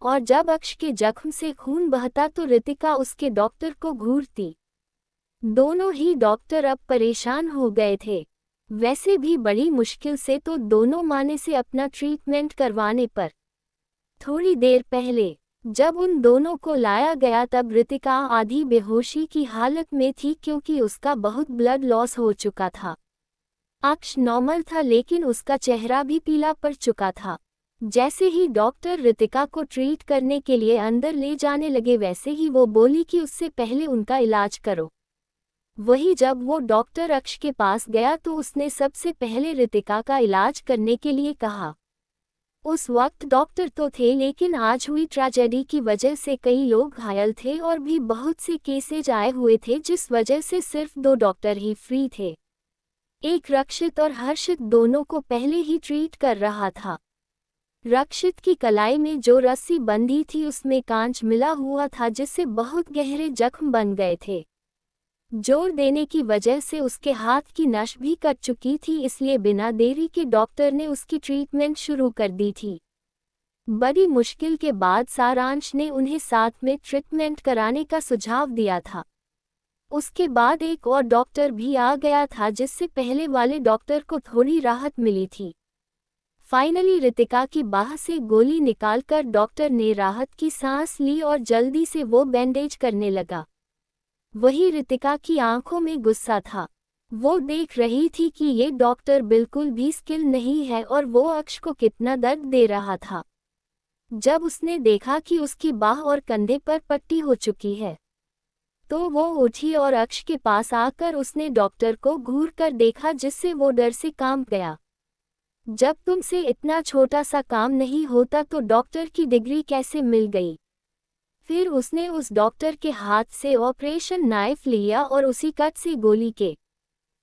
और जब अक्ष के जख्म से खून बहता तो रितिका उसके डॉक्टर को घूरती। दोनों ही डॉक्टर अब परेशान हो गए थे। वैसे भी बड़ी मुश्किल से तो दोनों माने से अपना ट्रीटमेंट करवाने पर। थोड़ी देर पहले जब उन दोनों को लाया गया तब रितिका आधी बेहोशी की हालत में थी क्योंकि उसका बहुत ब्लड लॉस हो चुका था। अक्ष नॉर्मल था लेकिन उसका चेहरा भी पीला पड़ चुका था। जैसे ही डॉक्टर रितिका को ट्रीट करने के लिए अंदर ले जाने लगे वैसे ही वो बोली कि उससे पहले उनका इलाज करो। वही जब वो डॉक्टर अक्ष के पास गया तो उसने सबसे पहले रितिका का इलाज करने के लिए कहा। उस वक्त डॉक्टर तो थे लेकिन आज हुई ट्रेजेडी की वजह से कई लोग घायल थे और भी बहुत से केसेज आए हुए थे जिस वजह से सिर्फ 2 डॉक्टर ही फ्री थे। एक रक्षित और हर्षित दोनों को पहले ही ट्रीट कर रहा था। रक्षित की कलाई में जो रस्सी बंधी थी उसमें कांच मिला हुआ था जिससे बहुत गहरे जख्म बन गए थे। जोर देने की वजह से उसके हाथ की नस भी कट चुकी थी, इसलिए बिना देरी के डॉक्टर ने उसकी ट्रीटमेंट शुरू कर दी थी। बड़ी मुश्किल के बाद सारांश ने उन्हें साथ में ट्रीटमेंट कराने का सुझाव दिया था। उसके बाद एक और डॉक्टर भी आ गया था जिससे पहले वाले डॉक्टर को थोड़ी राहत मिली थी। फाइनली रितिका की बाह से गोली निकालकर डॉक्टर ने राहत की सांस ली और जल्दी से वो बैंडेज करने लगा। वही रितिका की आंखों में गुस्सा था। वो देख रही थी कि ये डॉक्टर बिल्कुल भी स्किल नहीं है और वो अक्ष को कितना दर्द दे रहा था। जब उसने देखा कि उसकी बाह और कंधे पर पट्टी हो चुकी है तो वो उठी और अक्ष के पास आकर उसने डॉक्टर को घूर कर देखा जिससे वो डर से कांप गया। जब तुमसे इतना छोटा सा काम नहीं होता तो डॉक्टर की डिग्री कैसे मिल गई? फिर उसने उस डॉक्टर के हाथ से ऑपरेशन नाइफ लिया और उसी कट से गोली के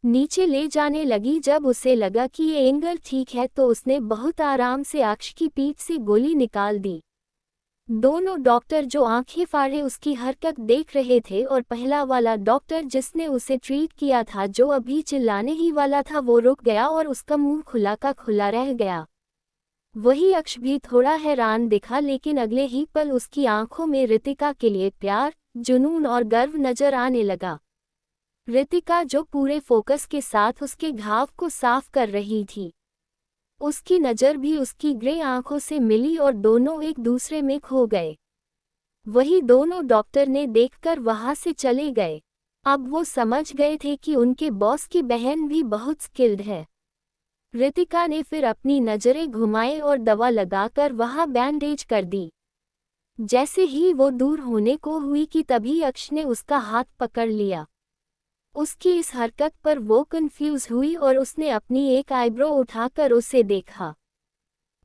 नीचे ले जाने लगी। जब उसे लगा कि ये एंगल ठीक है तो उसने बहुत आराम से अक्ष की पीठ से गोली निकाल दी। दोनों डॉक्टर जो आंखें फाड़े उसकी हरकत देख रहे थे और पहला वाला डॉक्टर जिसने उसे ट्रीट किया था जो अभी चिल्लाने ही वाला था वो रुक गया और उसका मुंह खुला का खुला रह गया। वही अक्ष भी थोड़ा हैरान दिखा लेकिन अगले ही पल उसकी आंखों में रितिका के लिए प्यार, जुनून और गर्व नजर आने लगा। रितिका जो पूरे फोकस के साथ उसके घाव को साफ कर रही थी, उसकी नज़र भी उसकी ग्रे आंखों से मिली और दोनों एक दूसरे में खो गए। वही दोनों डॉक्टर ने देखकर वहां से चले गए। अब वो समझ गए थे कि उनके बॉस की बहन भी बहुत स्किल्ड है। रितिका ने फिर अपनी नज़रें घुमाई और दवा लगाकर वहां बैंडेज कर दी। जैसे ही वो दूर होने को हुई कि तभी अक्ष ने उसका हाथ पकड़ लिया। उसकी इस हरकत पर वो कंफ्यूज हुई और उसने अपनी एक आईब्रो उठाकर उसे देखा,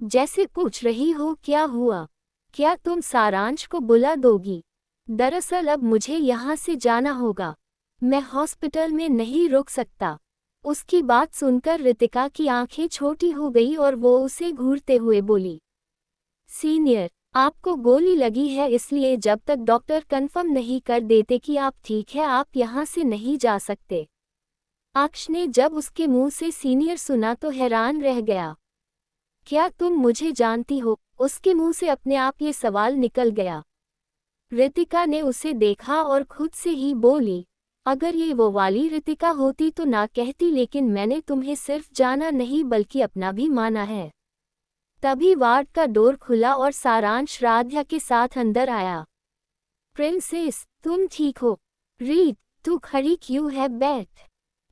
जैसे पूछ रही हो क्या हुआ, क्या तुम सारांश को बुला दोगी? दरअसल अब मुझे यहाँ से जाना होगा, मैं हॉस्पिटल में नहीं रुक सकता। उसकी बात सुनकर रितिका की आंखें छोटी हो गई और वो उसे घूरते हुए बोली, सीनियर, आपको गोली लगी है इसलिए जब तक डॉक्टर कंफर्म नहीं कर देते कि आप ठीक है आप यहाँ से नहीं जा सकते। अक्ष ने जब उसके मुंह से सीनियर सुना तो हैरान रह गया। क्या तुम मुझे जानती हो? उसके मुंह से अपने आप ये सवाल निकल गया। रितिका ने उसे देखा और खुद से ही बोली, अगर ये वो वाली रितिका होती तो ना कहती, लेकिन मैंने तुम्हें सिर्फ जाना नहीं बल्कि अपना भी माना है। तभी वार्ड का डोर खुला और सारांश राध्या के साथ अंदर आया। प्रिंसेस, तुम ठीक हो? रीत, तू खड़ी क्यों है? बैठ।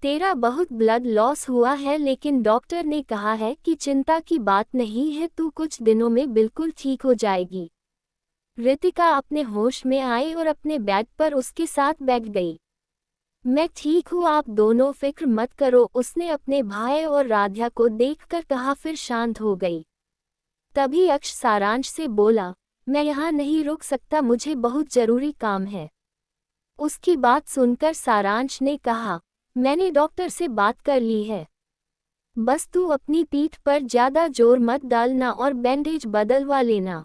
तेरा बहुत ब्लड लॉस हुआ है लेकिन डॉक्टर ने कहा है कि चिंता की बात नहीं है, तू कुछ दिनों में बिल्कुल ठीक हो जाएगी। रितिका अपने होश में आई और अपने बेड पर उसके साथ बैठ गई। मैं ठीक हूँ, आप दोनों फिक्र मत करो, उसने अपने भाई और राध्या को देखकर कहा, फिर शांत हो गई। तभी अक्ष सारांश से बोला, मैं यहाँ नहीं रुक सकता, मुझे बहुत जरूरी काम है। उसकी बात सुनकर सारांश ने कहा, मैंने डॉक्टर से बात कर ली है, बस तू अपनी पीठ पर ज्यादा जोर मत डालना और बैंडेज बदलवा लेना।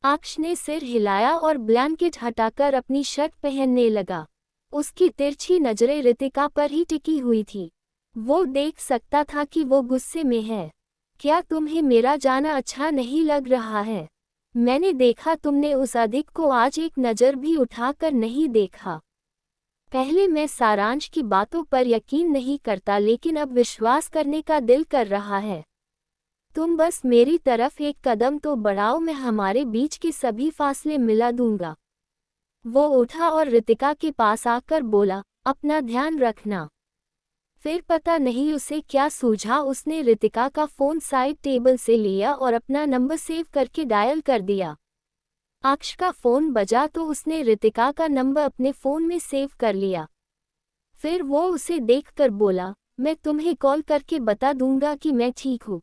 अक्ष ने सिर हिलाया और ब्लैंकेट हटाकर अपनी शर्ट पहनने लगा। उसकी तिरछी नजरें रितिका पर ही टिकी हुई थी। वो देख सकता था कि वो गुस्से में है। क्या तुम्हें मेरा जाना अच्छा नहीं लग रहा है? मैंने देखा तुमने उस अधिक को आज एक नज़र भी उठाकर नहीं देखा। पहले मैं सारांश की बातों पर यकीन नहीं करता लेकिन अब विश्वास करने का दिल कर रहा है। तुम बस मेरी तरफ एक कदम तो बढ़ाओ, मैं हमारे बीच के सभी फासले मिला दूंगा। वो उठा और रितिका के पास आकर बोला, अपना ध्यान रखना। फिर पता नहीं उसे क्या सूझा, उसने रितिका का फ़ोन साइड टेबल से लिया और अपना नंबर सेव करके डायल कर दिया। अक्ष का फ़ोन बजा तो उसने रितिका का नंबर अपने फ़ोन में सेव कर लिया। फिर वो उसे देखकर बोला, मैं तुम्हें कॉल करके बता दूंगा कि मैं ठीक हूँ।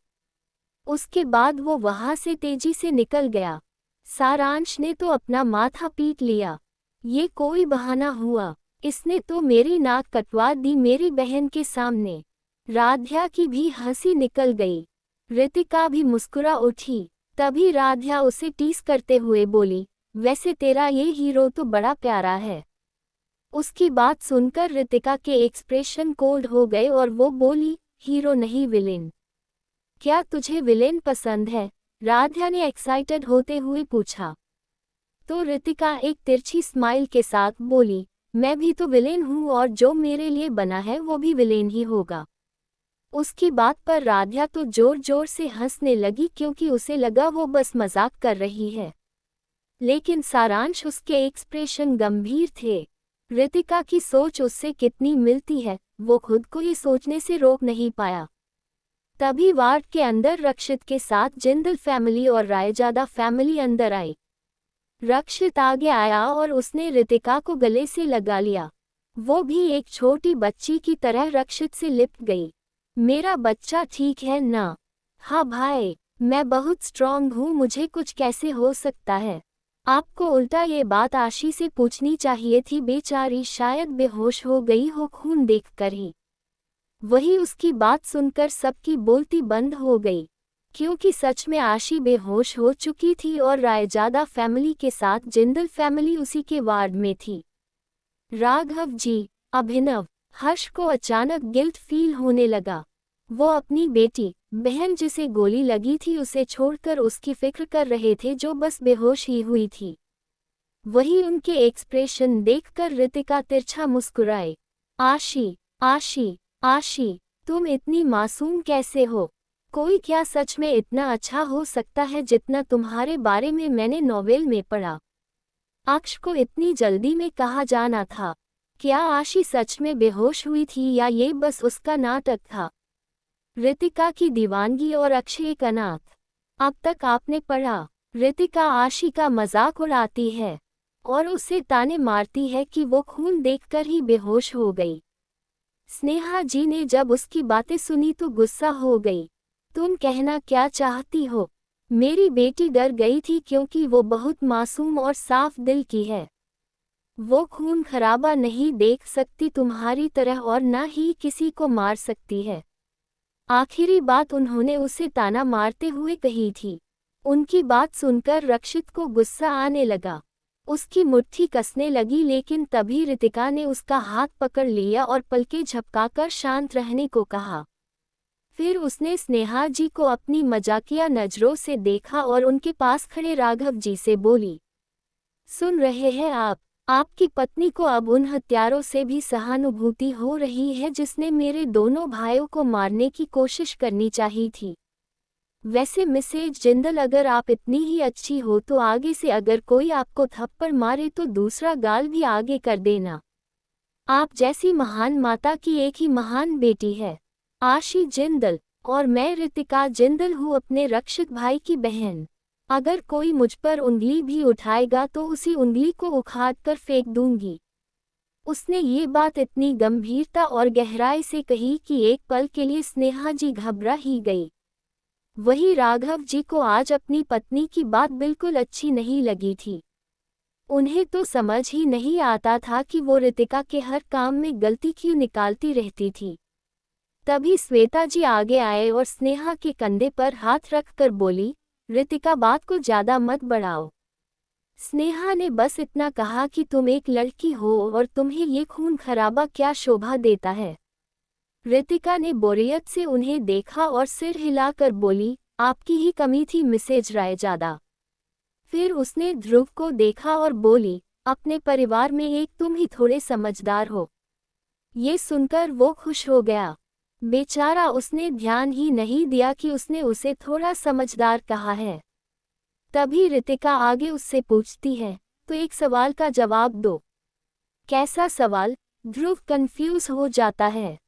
उसके बाद वो वहाँ से तेजी से निकल गया। सारांश ने तो अपना माथा पीट लिया। ये कोई बहाना हुआ, इसने तो मेरी नाक कटवा दी मेरी बहन के सामने। राध्या की भी हंसी निकल गई। रितिका भी मुस्कुरा उठी। तभी राध्या उसे टीस करते हुए बोली, वैसे तेरा ये हीरो तो बड़ा प्यारा है। उसकी बात सुनकर रितिका के एक्सप्रेशन कोल्ड हो गए और वो बोली, हीरो नहीं विलेन। क्या तुझे विलेन पसंद है? राध्या ने एक्साइटेड होते हुए पूछा। तो रितिका एक तिरछी स्माइल के साथ बोली, मैं भी तो विलेन हूँ और जो मेरे लिए बना है वो भी विलेन ही होगा। उसकी बात पर राध्या तो जोर जोर से हंसने लगी क्योंकि उसे लगा वो बस मजाक कर रही है। लेकिन सारांश उसके एक्सप्रेशन गंभीर थे। रितिका की सोच उससे कितनी मिलती है, वो खुद को ये सोचने से रोक नहीं पाया। तभी वार्ड के अंदर रक्षित के साथ जिंदल फैमिली और रायजादा फैमिली अंदर आई। रक्षित आगे आया और उसने रितिका को गले से लगा लिया। वो भी एक छोटी बच्ची की तरह रक्षित से लिपट गई। मेरा बच्चा ठीक है ना? हाँ भाई, मैं बहुत स्ट्रांग हूँ, मुझे कुछ कैसे हो सकता है। आपको उल्टा ये बात आशी से पूछनी चाहिए थी, बेचारी शायद बेहोश हो गई हो खून देखकर ही। वही उसकी बात सुनकर सबकी बोलती बंद हो गई, क्योंकि सच में आशी बेहोश हो चुकी थी और रायजादा फैमिली के साथ जिंदल फैमिली उसी के वार्ड में थी। राघव जी, अभिनव, हर्ष को अचानक गिल्ट फील होने लगा। वो अपनी बेटी बहन जिसे गोली लगी थी उसे छोड़कर उसकी फिक्र कर रहे थे जो बस बेहोश ही हुई थी। वही उनके एक्सप्रेशन देखकर रितिका तिरछा मुस्कुराए। आशी, आशी, आशी, तुम इतनी मासूम कैसे हो? कोई क्या सच में इतना अच्छा हो सकता है जितना तुम्हारे बारे में मैंने नॉवेल में पढ़ा? अक्ष को इतनी जल्दी में कहा जाना था। क्या आशी सच में बेहोश हुई थी या ये बस उसका नाटक था? रितिका की दीवानगी और अक्षय एक अनाथ। अब तक आपने पढ़ा, रितिका आशी का मजाक उड़ाती है और उसे ताने मारती है कि वो खून देखकर ही बेहोश हो गई। स्नेहा जी ने जब उसकी बातें सुनी तो गुस्सा हो गई। तुम कहना क्या चाहती हो? मेरी बेटी डर गई थी क्योंकि वो बहुत मासूम और साफ दिल की है। वो खून खराबा नहीं देख सकती तुम्हारी तरह और न ही किसी को मार सकती है। आखिरी बात उन्होंने उसे ताना मारते हुए कही थी। उनकी बात सुनकर रक्षित को गुस्सा आने लगा। उसकी मुट्ठी कसने लगी लेकिन तभी रितिका ने उसका हाथ पकड़ लिया और पलकें झपकाकर शांत रहने को कहा। फिर उसने स्नेहा जी को अपनी मजाकिया नजरों से देखा और उनके पास खड़े राघव जी से बोली, सुन रहे हैं आप? आपकी पत्नी को अब उन हत्यारों से भी सहानुभूति हो रही है जिसने मेरे दोनों भाइयों को मारने की कोशिश करनी चाहिए थी। वैसे मिसेज जिंदल, अगर आप इतनी ही अच्छी हो तो आगे से अगर कोई आपको थप्पड़ मारे तो दूसरा गाल भी आगे कर देना। आप जैसी महान माता की एक ही महान बेटी है, आशी जिंदल, और मैं रितिका जिंदल हूँ अपने रक्षित भाई की बहन। अगर कोई मुझ पर उंगली भी उठाएगा तो उसी उंगली को उखाड़ कर फेंक दूंगी। उसने ये बात इतनी गंभीरता और गहराई से कही कि एक पल के लिए स्नेहा जी घबरा ही गई। वही राघव जी को आज अपनी पत्नी की बात बिल्कुल अच्छी नहीं लगी थी। उन्हें तो समझ ही नहीं आता था कि वो रितिका के हर काम में गलती क्यों निकालती रहती थी। तभी श्वेता जी आगे आए और स्नेहा के कंधे पर हाथ रखकर बोली, रितिका, बात को ज्यादा मत बढ़ाओ। स्नेहा ने बस इतना कहा कि तुम एक लड़की हो और तुम्हें ये खून खराबा क्या शोभा देता है। रितिका ने बोरियत से उन्हें देखा और सिर हिलाकर बोली, आपकी ही कमी थी मिसेज रायजादा। फिर उसने ध्रुव को देखा और बोली, अपने परिवार में एक तुम ही थोड़े समझदार हो। ये सुनकर वो खुश हो गया। बेचारा, उसने ध्यान ही नहीं दिया कि उसने उसे थोड़ा समझदार कहा है। तभी रितिका आगे उससे पूछती है, तो एक सवाल का जवाब दो। कैसा सवाल? ध्रुव कंफ्यूज हो जाता है।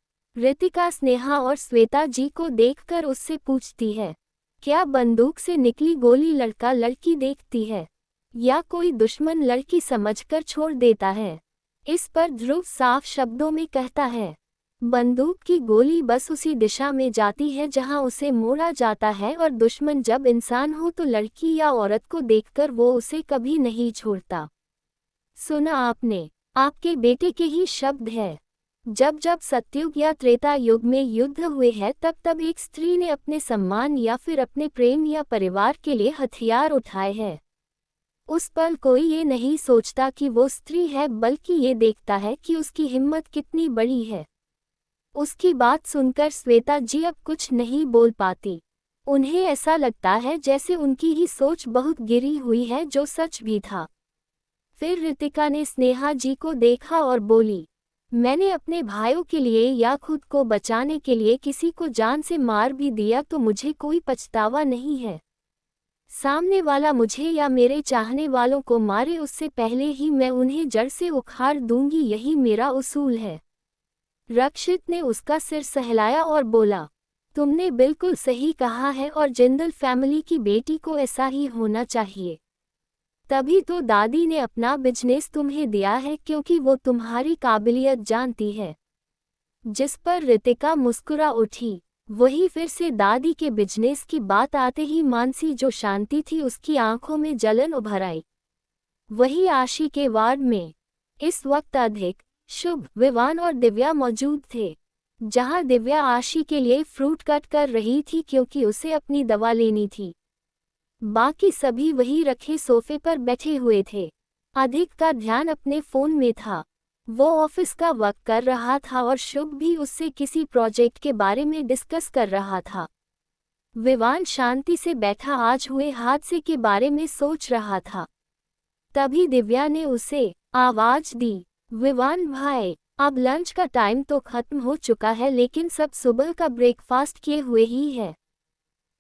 रितिका स्नेहा और श्वेता जी को देखकर उससे पूछती है, क्या बंदूक से निकली गोली लड़का लड़की देखती है या कोई दुश्मन लड़की समझकर छोड़ देता है। इस पर ध्रुव साफ शब्दों में कहता है, बंदूक की गोली बस उसी दिशा में जाती है जहां उसे मोड़ा जाता है, और दुश्मन जब इंसान हो तो लड़की या औरत को देखकर वो उसे कभी नहीं छोड़ता। सुना आपने, आपके बेटे के ही शब्द है। जब जब सतयुग या त्रेता युग में युद्ध हुए हैं तब तब एक स्त्री ने अपने सम्मान या फिर अपने प्रेम या परिवार के लिए हथियार उठाए हैं। उस पल कोई ये नहीं सोचता कि वो स्त्री है, बल्कि ये देखता है कि उसकी हिम्मत कितनी बड़ी है। उसकी बात सुनकर श्वेता जी अब कुछ नहीं बोल पाती। उन्हें ऐसा लगता है जैसे उनकी ही सोच बहुत गिरी हुई है, जो सच भी था। फिर रितिका ने स्नेहा जी को देखा और बोली, मैंने अपने भाइयों के लिए या खुद को बचाने के लिए किसी को जान से मार भी दिया तो मुझे कोई पछतावा नहीं है। सामने वाला मुझे या मेरे चाहने वालों को मारे उससे पहले ही मैं उन्हें जड़ से उखाड़ दूंगी, यही मेरा उसूल है। रक्षित ने उसका सिर सहलाया और बोला, तुमने बिल्कुल सही कहा है और जिंदल फैमिली की बेटी को ऐसा ही होना चाहिए। तभी तो दादी ने अपना बिजनेस तुम्हें दिया है, क्योंकि वो तुम्हारी काबिलियत जानती है। जिस पर रितिका मुस्कुरा उठी। वही फिर से दादी के बिजनेस की बात आते ही मानसी जो शांति थी उसकी आंखों में जलन उभर आई। वही आशी के वार्ड में इस वक्त अधिक, शुभ, विवान और दिव्या मौजूद थे। जहां दिव्या आशी के लिए फ्रूट कट कर रही थी क्योंकि उसे अपनी दवा लेनी थी। बाकी सभी वही रखे सोफे पर बैठे हुए थे। अधिक का ध्यान अपने फोन में था। वो ऑफिस का वर्क कर रहा था और शुभ भी उससे किसी प्रोजेक्ट के बारे में डिस्कस कर रहा था। विवान शांति से बैठा आज हुए हादसे के बारे में सोच रहा था। तभी दिव्या ने उसे आवाज दी, विवान भाई, अब लंच का टाइम तो खत्म हो चुका है, लेकिन सब सुबह का ब्रेकफास्ट किए हुए ही है।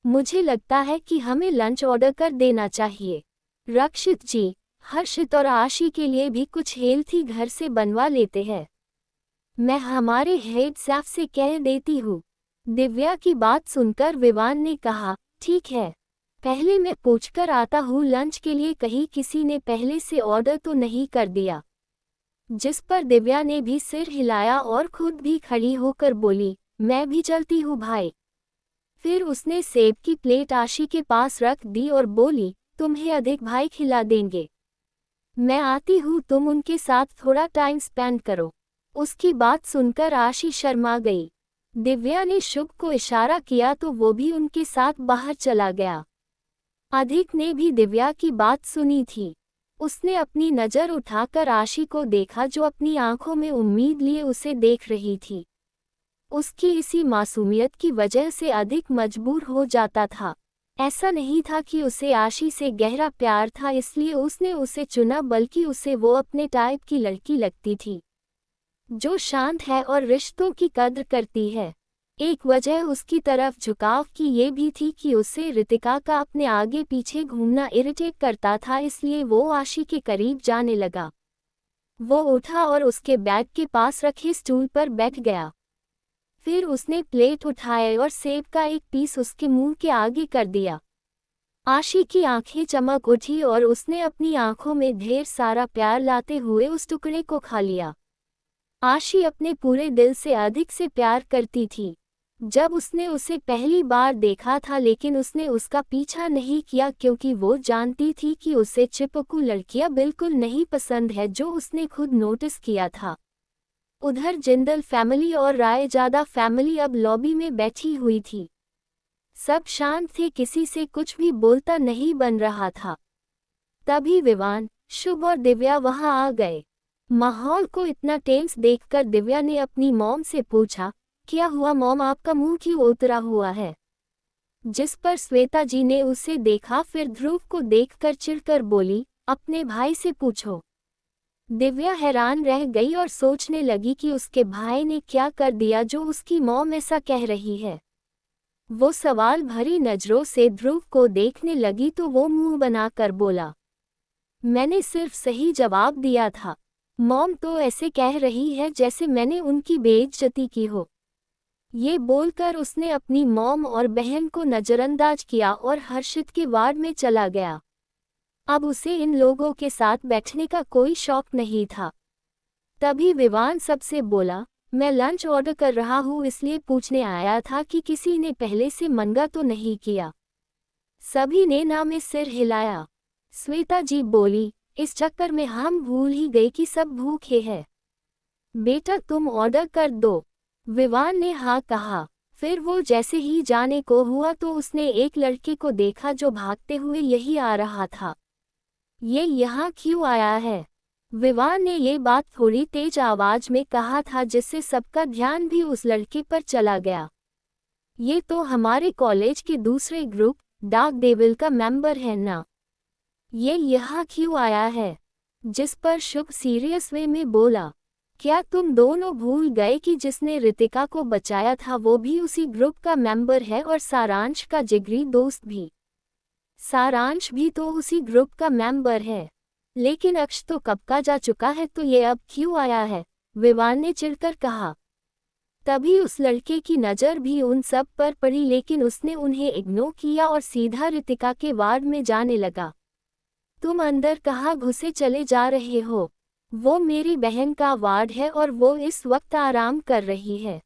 मुझे लगता है कि हमें लंच ऑर्डर कर देना चाहिए। रक्षित जी, हर्षित और आशी के लिए भी कुछ हेल्थी घर से बनवा लेते हैं। मैं हमारे हेड शेफ से कह देती हूँ। दिव्या की बात सुनकर विवान ने कहा, ठीक है, पहले मैं पूछकर आता हूँ लंच के लिए कहीं किसी ने पहले से ऑर्डर तो नहीं कर दिया। जिस पर दिव्या ने भी सिर हिलाया और खुद भी खड़ी होकर बोली, मैं भी चलती हूँ भाई। फिर उसने सेब की प्लेट आशी के पास रख दी और बोली, तुम्हें अधिक भाई खिला देंगे। मैं आती हूँ, तुम उनके साथ थोड़ा टाइम स्पेंड करो। उसकी बात सुनकर आशी शर्मा गई। दिव्या ने शुभ को इशारा किया तो वो भी उनके साथ बाहर चला गया। अधिक ने भी दिव्या की बात सुनी थी। उसने अपनी नज़र उठाकर आशी को देखा जो अपनी आंखों में उम्मीद लिए उसे देख रही थी। उसकी इसी मासूमियत की वजह से अधिक मजबूर हो जाता था। ऐसा नहीं था कि उसे आशी से गहरा प्यार था इसलिए उसने उसे चुना, बल्कि उसे वो अपने टाइप की लड़की लगती थी, जो शांत है और रिश्तों की कद्र करती है। एक वजह उसकी तरफ झुकाव की ये भी थी कि उसे रितिका का अपने आगे पीछे घूमना इरिटेट करता था, इसलिए वो आशी के करीब जाने लगा। वो उठा और उसके बैग के पास रखे स्टूल पर बैठ गया। फिर उसने प्लेट उठाई और सेब का एक पीस उसके मुंह के आगे कर दिया। आशी की आंखें चमक उठी और उसने अपनी आंखों में ढेर सारा प्यार लाते हुए उस टुकड़े को खा लिया। आशी अपने पूरे दिल से अधिक से प्यार करती थी। जब उसने उसे पहली बार देखा था, लेकिन उसने उसका पीछा नहीं किया क्योंकि वो जानती थी कि उसे चिपकू लड़कियां बिल्कुल नहीं पसंद है, जो उसने खुद नोटिस किया था। उधर जिंदल फैमिली और रायजादा फैमिली अब लॉबी में बैठी हुई थी। सब शांत थे, किसी से कुछ भी बोलता नहीं बन रहा था। तभी विवान, शुभ और दिव्या वहां आ गए। माहौल को इतना टेंस देखकर दिव्या ने अपनी मॉम से पूछा, क्या हुआ मॉम, आपका मुंह क्यों उतरा हुआ है? जिस पर श्वेता जी ने उसे देखा, फिर ध्रुव को देखकर चिढ़कर बोली, अपने भाई से पूछो। दिव्या हैरान रह गई और सोचने लगी कि उसके भाई ने क्या कर दिया जो उसकी मॉम ऐसा कह रही है। वो सवाल भरी नजरों से ध्रुव को देखने लगी तो वो मुंह बनाकर बोला, मैंने सिर्फ सही जवाब दिया था। मॉम तो ऐसे कह रही है जैसे मैंने उनकी बेइज्जती की हो। ये बोलकर उसने अपनी मॉम और बहन को नज़रअंदाज किया और हर्षित के वार्ड में चला गया। अब उसे इन लोगों के साथ बैठने का कोई शौक नहीं था। तभी विवान सबसे बोला, मैं लंच ऑर्डर कर रहा हूँ, इसलिए पूछने आया था कि किसी ने पहले से मंगा तो नहीं किया। सभी ने ना में सिर हिलाया। श्वेता जी बोली, इस चक्कर में हम भूल ही गए कि सब भूखे हैं। बेटा तुम ऑर्डर कर दो। विवान ने हाँ कहा। फिर वो जैसे ही जाने को हुआ तो उसने एक लड़के को देखा जो भागते हुए यही आ रहा था। ये यहाँ क्यों आया है? विवान ने ये बात थोड़ी तेज आवाज में कहा था जिससे सबका ध्यान भी उस लड़के पर चला गया। ये तो हमारे कॉलेज के दूसरे ग्रुप डार्क डेविल का मेंबर है ना? ये यहाँ क्यों आया है? जिस पर शुभ सीरियस वे में बोला, क्या तुम दोनों भूल गए कि जिसने रितिका को बचाया था वो भी उसी ग्रुप का मेंबर है और सारांश का जिगरी दोस्त भी। सारांश भी तो उसी ग्रुप का मेंबर है। लेकिन अक्ष तो कब का जा चुका है, तो ये अब क्यों आया है? विवान ने चिढ़कर कहा। तभी उस लड़के की नज़र भी उन सब पर पड़ी, लेकिन उसने उन्हें इग्नोर किया और सीधा रितिका के वार्ड में जाने लगा। तुम अंदर कहाँ घुसे चले जा रहे हो? वो मेरी बहन का वार्ड है और वो इस वक्त आराम कर रही है।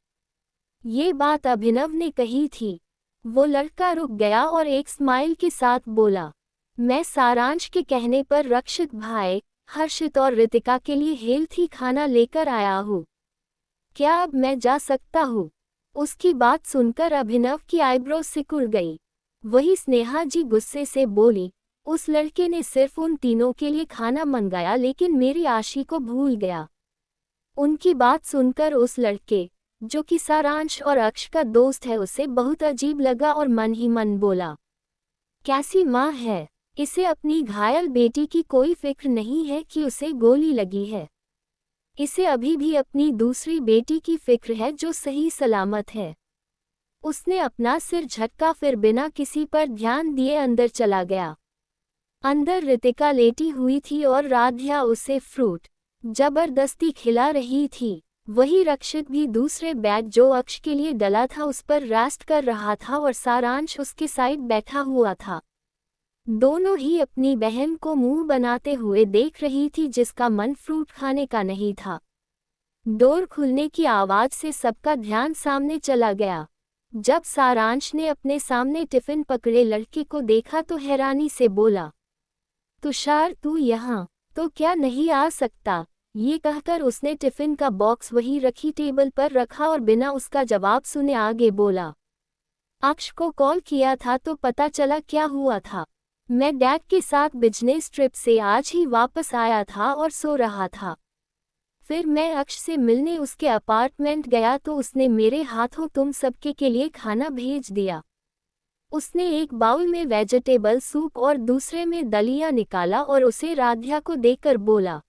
ये बात अभिनव ने कही थी। वो लड़का रुक गया और एक स्माइल के साथ बोला, मैं सारांश के कहने पर रक्षित भाई, हर्षित और रितिका के लिए हेल्थी खाना लेकर आया हूँ। क्या अब मैं जा सकता हूँ? उसकी बात सुनकर अभिनव की आईब्रो सिकुड़ गई। वही स्नेहा जी गुस्से से बोली, उस लड़के ने सिर्फ उन तीनों के लिए खाना मंगाया लेकिन मेरी आशी को भूल गया। उनकी बात सुनकर उस लड़के, जो कि सारांश और अक्ष का दोस्त है, उसे बहुत अजीब लगा और मन ही मन बोला, कैसी माँ है, इसे अपनी घायल बेटी की कोई फिक्र नहीं है कि उसे गोली लगी है। इसे अभी भी अपनी दूसरी बेटी की फिक्र है जो सही सलामत है। उसने अपना सिर झटका, फिर बिना किसी पर ध्यान दिए अंदर चला गया। अंदर रितिका लेटी हुई थी और राध्या उसे फ्रूट जबरदस्ती खिला रही थी। वही रक्षित भी दूसरे बैग जो अक्ष के लिए डला था उस पर रेस्ट कर रहा था और सारांश उसके साइड बैठा हुआ था। दोनों ही अपनी बहन को मुंह बनाते हुए देख रही थी जिसका मन फ्रूट खाने का नहीं था। डोर खुलने की आवाज से सबका ध्यान सामने चला गया। जब सारांश ने अपने सामने टिफिन पकड़े लड़के को देखा तो हैरानी से बोला, तुषार तू यहाँ तो क्या नहीं आ सकता? ये कहकर उसने टिफिन का बॉक्स वहीं रखी टेबल पर रखा और बिना उसका जवाब सुने आगे बोला, अक्ष को कॉल किया था तो पता चला क्या हुआ था? मैं डैड के साथ बिजनेस ट्रिप से आज ही वापस आया था और सो रहा था। फिर मैं अक्ष से मिलने उसके अपार्टमेंट गया तो उसने मेरे हाथों तुम सबके के लिए खाना भेज दिया। उसने एक बाउल में वेजिटेबल सूप और दूसरे में दलिया निकाला और उसे राध्या को देकर बोला,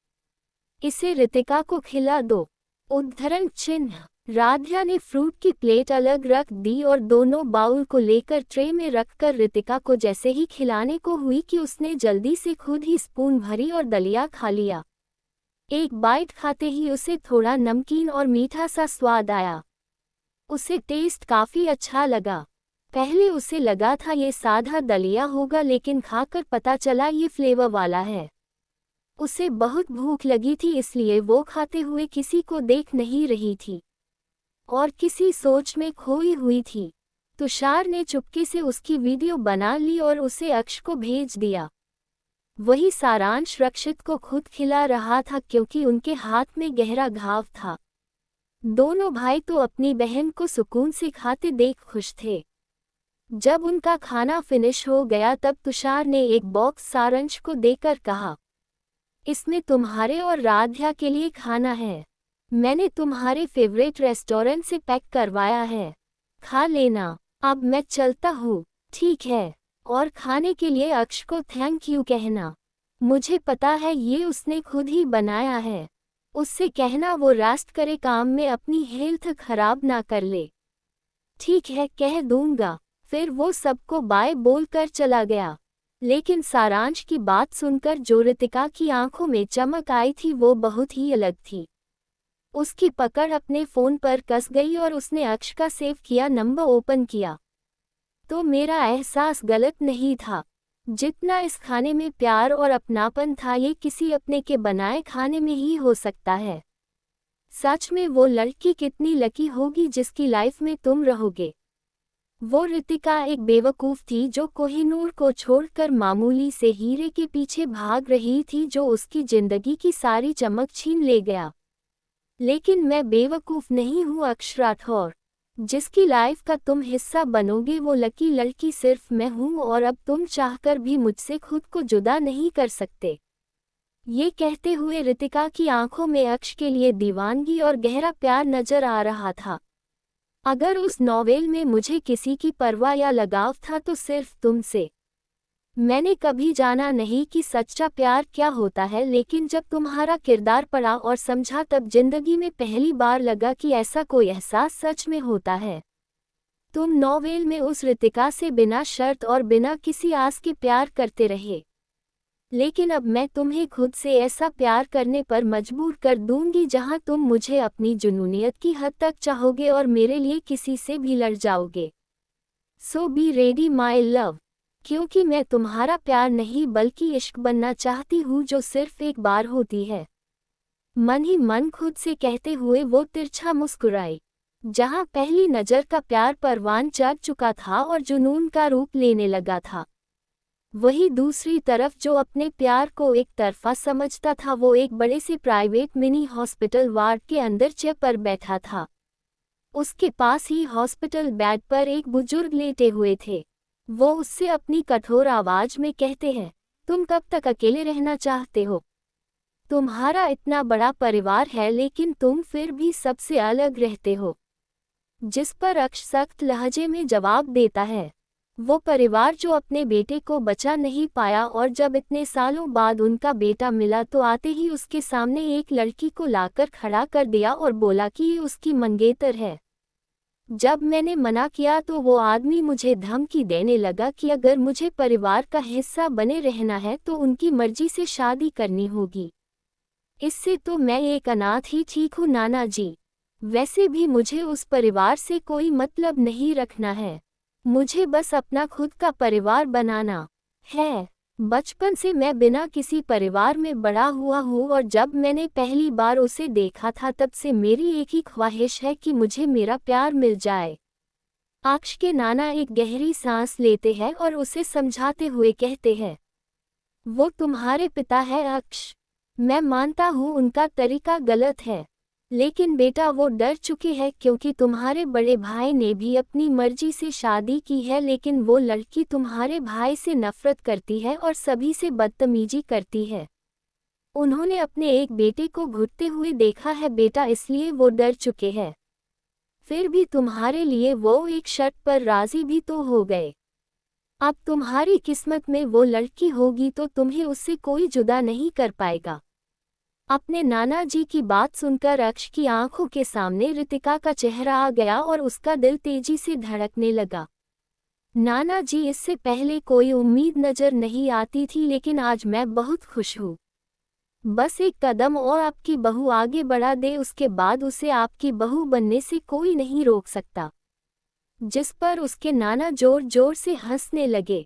इसे रितिका को खिला दो। उद्धरण चिन्ह। राध्या ने फ्रूट की प्लेट अलग रख दी और दोनों बाउल को लेकर ट्रे में रखकर रितिका को जैसे ही खिलाने को हुई कि उसने जल्दी से खुद ही स्पून भरी और दलिया खा लिया। एक बाइट खाते ही उसे थोड़ा नमकीन और मीठा सा स्वाद आया। उसे टेस्ट काफ़ी अच्छा लगा। पहले उसे लगा था ये सादा दलिया होगा, लेकिन खाकर पता चला ये फ्लेवर वाला है। उसे बहुत भूख लगी थी, इसलिए वो खाते हुए किसी को देख नहीं रही थी और किसी सोच में खोई हुई थी। तुषार ने चुपके से उसकी वीडियो बना ली और उसे अक्ष को भेज दिया। वही सारांश रक्षित को खुद खिला रहा था क्योंकि उनके हाथ में गहरा घाव था। दोनों भाई तो अपनी बहन को सुकून से खाते देख खुश थे। जब उनका खाना फिनिश हो गया तब तुषार ने एक बॉक्स सारांश को देकर कहा, इसमें तुम्हारे और राध्या के लिए खाना है। मैंने तुम्हारे फेवरेट रेस्टोरेंट से पैक करवाया है, खा लेना। अब मैं चलता हूँ। ठीक है, और खाने के लिए अक्ष को थैंक यू कहना। मुझे पता है ये उसने खुद ही बनाया है। उससे कहना वो रेस्ट करे, काम में अपनी हेल्थ खराब ना कर ले। ठीक है, कह दूंगा। फिर वो सबको बाय बोलकर चला गया। लेकिन सारांश की बात सुनकर जो रितिका की आंखों में चमक आई थी वो बहुत ही अलग थी। उसकी पकड़ अपने फ़ोन पर कस गई और उसने अक्ष का सेव किया नंबर ओपन किया। तो मेरा एहसास गलत नहीं था। जितना इस खाने में प्यार और अपनापन था ये किसी अपने के बनाए खाने में ही हो सकता है। सच में वो लड़की कितनी लकी होगी जिसकी लाइफ में तुम रहोगे। वो रितिका एक बेवकूफ़ थी जो कोहिनूर को छोड़कर मामूली से हीरे के पीछे भाग रही थी जो उसकी जिंदगी की सारी चमक छीन ले गया। लेकिन मैं बेवकूफ़ नहीं हूँ अक्ष राठौर। जिसकी लाइफ का तुम हिस्सा बनोगे वो लकी लड़की सिर्फ मैं हूँ और अब तुम चाहकर भी मुझसे खुद को जुदा नहीं कर सकते। ये कहते हुए रितिका की आंखों में अक्ष के लिए दीवानगी और गहरा प्यार नजर आ रहा था। अगर उस नॉवेल में मुझे किसी की परवाह या लगाव था तो सिर्फ तुमसे। मैंने कभी जाना नहीं कि सच्चा प्यार क्या होता है, लेकिन जब तुम्हारा किरदार पढ़ा और समझा तब जिंदगी में पहली बार लगा कि ऐसा कोई एहसास सच में होता है। तुम नॉवेल में उस रितिका से बिना शर्त और बिना किसी आस के प्यार करते रहे, लेकिन अब मैं तुम्हें खुद से ऐसा प्यार करने पर मजबूर कर दूंगी जहां तुम मुझे अपनी जुनूनियत की हद तक चाहोगे और मेरे लिए किसी से भी लड़ जाओगे। सो बी रेडी माई लव, क्योंकि मैं तुम्हारा प्यार नहीं बल्कि इश्क बनना चाहती हूँ जो सिर्फ एक बार होती है। मन ही मन खुद से कहते हुए वो तिरछा मुस्कुराई। जहाँ पहली नज़र का प्यार परवान चढ़ चुका था और जुनून का रूप लेने लगा था, वही दूसरी तरफ जो अपने प्यार को एक तरफा समझता था वो एक बड़े से प्राइवेट मिनी हॉस्पिटल वार्ड के अंदर चेयर पर बैठा था। उसके पास ही हॉस्पिटल बेड पर एक बुजुर्ग लेटे हुए थे। वो उससे अपनी कठोर आवाज में कहते हैं, तुम कब तक अकेले रहना चाहते हो? तुम्हारा इतना बड़ा परिवार है लेकिन तुम फिर भी सबसे अलग रहते हो। जिस पर अक्ष सख्त लहजे में जवाब देता है, वो परिवार जो अपने बेटे को बचा नहीं पाया और जब इतने सालों बाद उनका बेटा मिला तो आते ही उसके सामने एक लड़की को लाकर खड़ा कर दिया और बोला कि ये उसकी मंगेतर है। जब मैंने मना किया तो वो आदमी मुझे धमकी देने लगा कि अगर मुझे परिवार का हिस्सा बने रहना है तो उनकी मर्जी से शादी करनी होगी। इससे तो मैं एक अनाथ ही ठीक हूँ नाना जी। वैसे भी मुझे उस परिवार से कोई मतलब नहीं रखना है, मुझे बस अपना खुद का परिवार बनाना है। बचपन से मैं बिना किसी परिवार में बड़ा हुआ हूँ और जब मैंने पहली बार उसे देखा था तब से मेरी एक ही ख्वाहिश है कि मुझे मेरा प्यार मिल जाए। अक्ष के नाना एक गहरी सांस लेते हैं और उसे समझाते हुए कहते हैं, वो तुम्हारे पिता है अक्ष। मैं मानता हूँ उनका तरीका गलत है, लेकिन बेटा वो डर चुके हैं क्योंकि तुम्हारे बड़े भाई ने भी अपनी मर्जी से शादी की है, लेकिन वो लड़की तुम्हारे भाई से नफरत करती है और सभी से बदतमीजी करती है। उन्होंने अपने एक बेटे को घुटते हुए देखा है बेटा, इसलिए वो डर चुके हैं। फिर भी तुम्हारे लिए वो एक शर्त पर राजी भी तो हो गए। अब तुम्हारी किस्मत में वो लड़की होगी तो तुम्हें उससे कोई जुदा नहीं कर पाएगा। अपने नाना जी की बात सुनकर अक्ष की आंखों के सामने रितिका का चेहरा आ गया और उसका दिल तेजी से धड़कने लगा। नाना जी, इससे पहले कोई उम्मीद नजर नहीं आती थी, लेकिन आज मैं बहुत खुश हूँ। बस एक कदम और आपकी बहू आगे बढ़ा दे, उसके बाद उसे आपकी बहू बनने से कोई नहीं रोक सकता। जिस पर उसके नाना जोर जोर से हंसने लगे।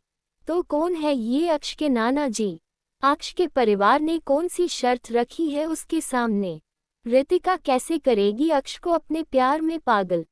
तो कौन है ये अक्ष के नाना जी? अक्ष के परिवार ने कौन सी शर्त रखी है उसके सामने? रितिका कैसे करेगी अक्ष को अपने प्यार में पागल?